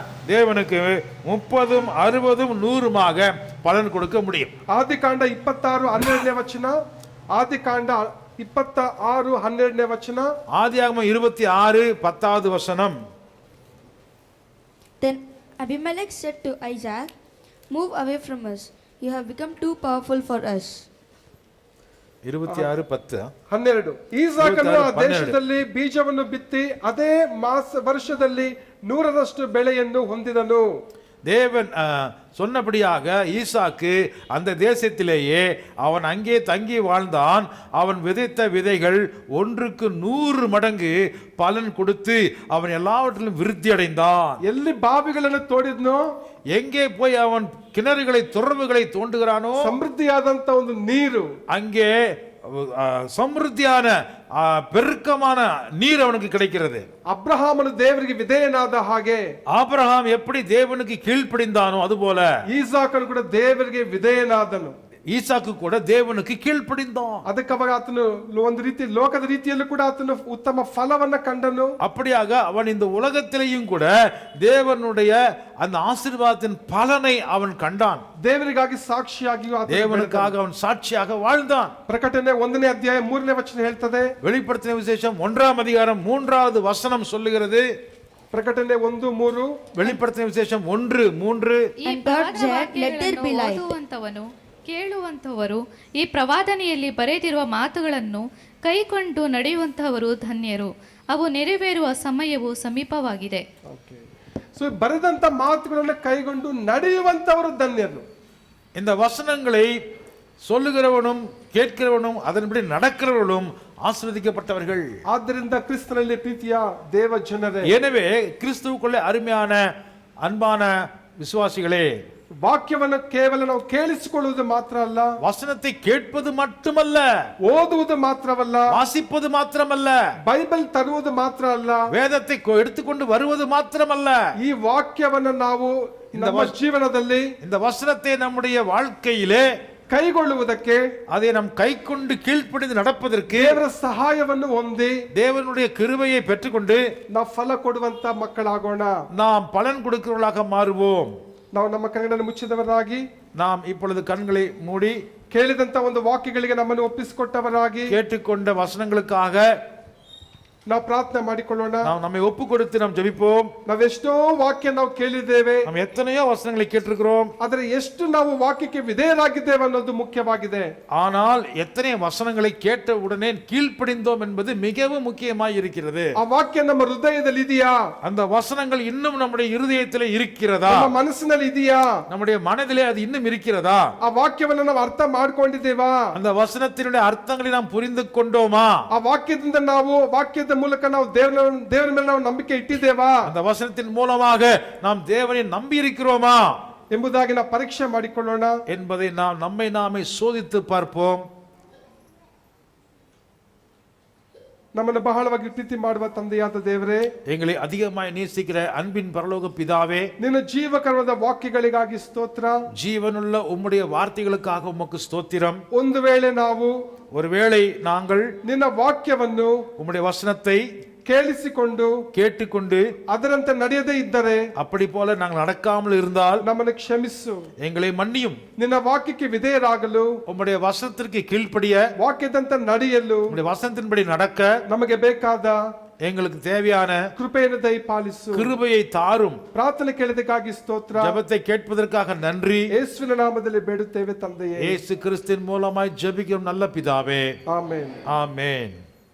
B: தேவனுக்கு 30, 60, 100மாக பலன் கொடுக்க முடியும்.
A: ಆದಿಕಾಂಡ 26, 12ನೇ ವಚನ, ಆದಿಕಾಂಡ 26, 12ನೇ ವಚನ,
B: ஆதியாகமம் 26, 10வது வசனம்.
D: Then Abimelech said to Isaac, "Move away from us. You have become too powerful for us."
B: 26, 10.
A: 12. ಈಸಾಕನು ಆ
B: 26, 12.
A: ದೇಶದಲ್ಲಿ ಬೀಜವನ್ನು ಬಿತ್ತಿ ಅದೇ ವರ್ಷದಲ್ಲಿ 100ರಷ್ಟು ಬೆಳೆಯನ್ನು ಹೊಂದಿದನು.
B: தேவன் சொன்னபடியாக ஈசாக்கு அந்த தேசத்திலேயே அவன் அங்கே தங்கி வாழ்ந்தான். அவன் விதைத்த விதைகள் 1க்கு 100 மடங்கு பலன் கொடுத்து அவன் எல்லாவற்றிலும் விருத்தி அடைந்தான்.
A: ಎಲ್ಲಿ ಬಾವಿಗಳನ್ನು ತೋಡಿದ್ನೋ,
B: எங்கே போய் அவன் கிணறுகளை துறவுகளை தோண்டுகிறானோ,
A: ಸಮೃದ್ಧಿಯಾದಂತ ಒಂದು ನೀರು,
B: அங்கே ಸಮೃದ್ಧಿயான பெருக்கமான நீர் அவனுக்கு கிடைக்கிறது.
A: ಅಬ್ರಹಾಮನು ದೇವರಿಗೆ ವಿಧೇಯನಾದ ಹಾಗೆ,
B: ஆபிரகாம் எப்படி தேவனுக்கு கீழ்ப்படிந்தானோ அதுபோல
A: ಈಸಾಕನು ಕೂಡ ದೇವರಿಗೆ ವಿಧೇಯನಾದನು.
B: ஈசாக்கு கூட தேவனுக்கு கீழ்ப்படிந்தான்.
A: ಅದಕ್ಕೆ ಅವಾಗ ಆತನು ಒಂದು ರೀತಿ ಲೋಕದ ರೀತಿಯಲ್ಲೂ ಕೂಡ ಆತನು ಉತ್ತಮ ಫಲವನ್ನ ಕಂಡನು.
B: அப்படியாக அவன் இந்த உலகத்திலேயும் கூட தேவனுடைய அந்த ஆசீர்வாதத்தின் பலனை அவன் கண்டான்.
A: ದೇವರಿಗಾಗಿ ಸಾಕ್ಷಿಯಾಗಿಯೂ ಆತನು
B: தேவனுக்காக அவன் சாட்சியாக வாழ்ந்தான்.
A: ಪ್ರಕಟಣೆ 1ನೇ ಅಧ್ಯಾಯ 3ನೇ ವಚನ ಹೇಳ್ತದೆ.
B: வெளிப்படுத்தின விசேஷம் 1ஆம் அதிகாரம் 3வது வசனம் சொல்லுகிறது.
A: ಪ್ರಕಟಣೆ 1:3.
B: வெளிப்படுத்தின விசேஷம் 1:3.
C: ಈ
D: And God said, "Let there be light."
C: ಓದುವಂತವನು ಕೇಳುವಂತವರು ಈ ಪ್ರವಾದನೆಯಲ್ಲಿ ಬರೆದಿರುವ ಮಾತುಗಳನ್ನು ಕೈಕೊಂಡು ನಡೆಯುವಂತಹವರು ಧನ್ಯರು, ಅವು ನೆರವೇರುವ ಸಮಯವು ಸಮೀಪವಾಗಿದೆ.
A: ಸೊ ಬರೆದಂತ ಮಾತುಗಳನ್ನು ಕೈಗೊಂಡು ನಡೆಯುವಂತವರು ಧನ್ಯರು.
B: இந்த வசனங்களை சொல்லுகிறவனும் கேட்கிறவனும் அதன்படி நடக்கிறவர்களும் ஆசீர்வதிக்கப்பட்டவர்கள்.
A: ಆದ್ದರಿಂದ ಕ್ರಿಸ್ತನಲ್ಲಿ ಪ್ರೀತಿಯ ದೇವ ಜನರೇ,
B: எனவே கிறிஸ்துவுக்குள்ளே அருமையான அன்பான விசுவாசிகளே,
A: ವಾಕ್ಯವನ್ನು ಕೇವಲ ನಾವು ಕೇಳಿಸಿಕೊಳ್ಳುವುದು ಮಾತ್ರ ಅಲ್ಲ,
B: வசனத்தை கேட்பது மட்டுமல்ல,
A: ಓದುವುದು ಮಾತ್ರವಲ್ಲ,
B: வாசிப்பது மாத்திரமல்ல,
A: ಬೈಬಲ್ ತರುವುದು ಮಾತ್ರ ಅಲ್ಲ,
B: வேதத்தை எடுத்துக்கொண்டு வருவது மாத்திரமல்ல,
A: ಈ ವಾಕ್ಯವನ್ನು ನಾವು ನಮ್ಮ ಜೀವನದಲ್ಲಿ
B: இந்த வசனத்தை நம்முடைய வாழ்க்கையிலே
A: ಕೈಗೊಳ್ಳುವುದಕ್ಕೆ,
B: அதை நம் கை கொண்டு கீழ்ப்படிந்து நடப்பதற்கு
A: ದೇವರ ಸಹಾಯವನ್ನು ಹೊಂದಿ
B: தேவனுடைய கிருபையை பெற்றுக்கொண்டு
A: ನಾವು ಫಲ ಕೊಡುವಂತ ಮಕ್ಕಳಾಗೋಣ.
B: நாம் பலன் கொடுக்கிறவர்களாக மாறுவோம்.
A: ನಾವು ನಮ್ಮ ಕಣ್ಣನ್ನು ಮುಚ್ಚಿದವರಾಗಿ,
B: நாம் இப்பொழுது கண்களை மூடி
A: ಕೇಳಿದಂತ ಒಂದು ವಾಕ್ಯಗಳಿಗೆ ನಮ್ಮನ್ನು ಒಪ್ಪಿಸಿಕೊಟ್ಟವರಾಗಿ,
B: கேட்டுக்கொண்ட வசனங்களுக்காக
A: ನಾವು ಪ್ರಾರ್ಥನೆ ಮಾಡಿಕೊಳ್ಳೋಣ.
B: நாம் நம்மை ஒப்பு கொடுத்து நாம் ஜெபிப்போம்.
A: ನಾವೆಷ್ಟೋ ವಾಕ್ಯ ನಾವು ಕೇಳಿದ್ದೇವೆ,
B: நாம் எத்தனையோ வசனங்களை கேட்டிருக்கிறோம்.
A: ಆದರೆ ಎಷ್ಟು ನಾವು ವಾಕ್ಯಕ್ಕೆ ವಿಧೇಯರಾಗಿದ್ದೇವೆ ಅನ್ನೋದು ಮುಖ್ಯವಾಗಿದೆ.
B: ஆனால் எத்தனை வசனங்களை கேட்ட உடனே கீழ்ப்படிந்தோம் என்பது மிகவும் முக்கியமாய் இருக்கிறது.
A: ಆ ವಾಕ್ಯ ನಮ್ಮ ಹೃದಯದಲ್ಲಿ ಇದೆಯಾ?
B: அந்த வசனங்கள் இன்னும் நம்முடைய இருதயத்திலே இருக்கிறதா?
A: ನಮ್ಮ ಮನಸ್ಸಿನಲ್ಲಿ ಇದೆಯಾ?
B: நம்முடைய மனதிலே அது இன்னும் இருக்கிறதா?
A: ಆ ವಾಕ್ಯವನ್ನು ನಾವು ಅರ್ಥ ಮಾಡ್ಕೊಂಡಿದ್ದೇವಾ?
B: அந்த வசனத்தினுடைய அர்த்தங்களை நாம் புரிந்து கொண்டோமா?
A: ಆ ವಾಕ್ಯದಿಂದ ನಾವು ವಾಕ್ಯದ ಮೂಲಕ ನಾವು ದೇವರ ಮೇಲೆ ನಾವು ನಂಬಿಕೆ ಇಟ್ಟಿದ್ದೇವಾ?
B: அந்த வசனத்தின் மூலமாக நாம் தேவனை நம்பி இருக்கிறோமா
A: ಎಂಬುದಾಗಿ ನಾವು ಪರೀಕ್ಷೆ ಮಾಡಿಕೊಳ್ಳೋಣ
B: என்பதை நாம் நம்மை நாமே சோதித்து பார்ப்போம்.
A: ನಮ್ಮನ್ನು ಬಹಳವಾಗಿ ಪ್ರೀತಿ ಮಾಡುವ ತಂದೆಯಾದ ದೇವರೇ,
B: எங்களை அதிகமாய் நேசிக்கிற அன்பின் பரலோக பிதாவே,
A: ನಿನ್ನ ಜೀವಕರವಾದ ವಾಕ್ಯಗಳಿಗಾಗಿ ಸ್ತೋತ್ರ.
B: ஜீவனுள்ள உம்முடைய வார்த்தைகளுக்காக உமக்கு ஸ்தோத்திரம்.
A: ಒಂದು ವೇಳೆ ನಾವು
B: ஒருவேளை நாங்கள்
A: ನಿನ್ನ ವಾಕ್ಯವನ್ನು
B: உம்முடைய வசனத்தை
A: ಕೇಳಿಸಿಕೊಂಡು
B: கேட்டுக்கொண்டு
A: ಅದರಂತೆ ನಡೆಯದೇ ಇದ್ದರೆ
B: அப்படி போல நாங்கள் நடக்காமல் இருந்தால்
A: ನಮ್ಮನ್ನು ಕ್ಷಮಿಸು.
B: எங்களை மன்னியும்.
A: ನಿನ್ನ ವಾಕ್ಯಕ್ಕೆ ವಿಧೇಯರಾಗಲು,
B: உம்முடைய வசனத்திற்கு கீழ்ப்படிய,
A: ವಾಕ್ಯದಂತೆ ನಡೆಯಲು,
B: உம்முடைய வசனத்தின்படி நடக்க
A: ನಮಗೆ ಬೇಕಾದ
B: எங்களுக்கு தேவையான
A: ಕೃಪೆಯನ್ನು ದಯಪಾಲಿಸು.
B: கிருபையை தாரும்.
A: ಪ್ರಾರ್ಥನೆ ಕೇಳಿದಕ್ಕಾಗಿ ಸ್ತೋತ್ರ.
B: ஜெபத்தை கேட்பதற்காக நன்றி.
A: ಯೇಸುವಿನ ನಾಮದಲ್ಲಿ ಬೇಡುತ್ತೇವೆ ತಂದೆಯೇ.
B: இயேசு கிறிஸ்துவின் மூலமாய் ஜெபிக்கும் நல்ல பிதாவே.
A: ಆಮೆನ್.
B: ஆமென்.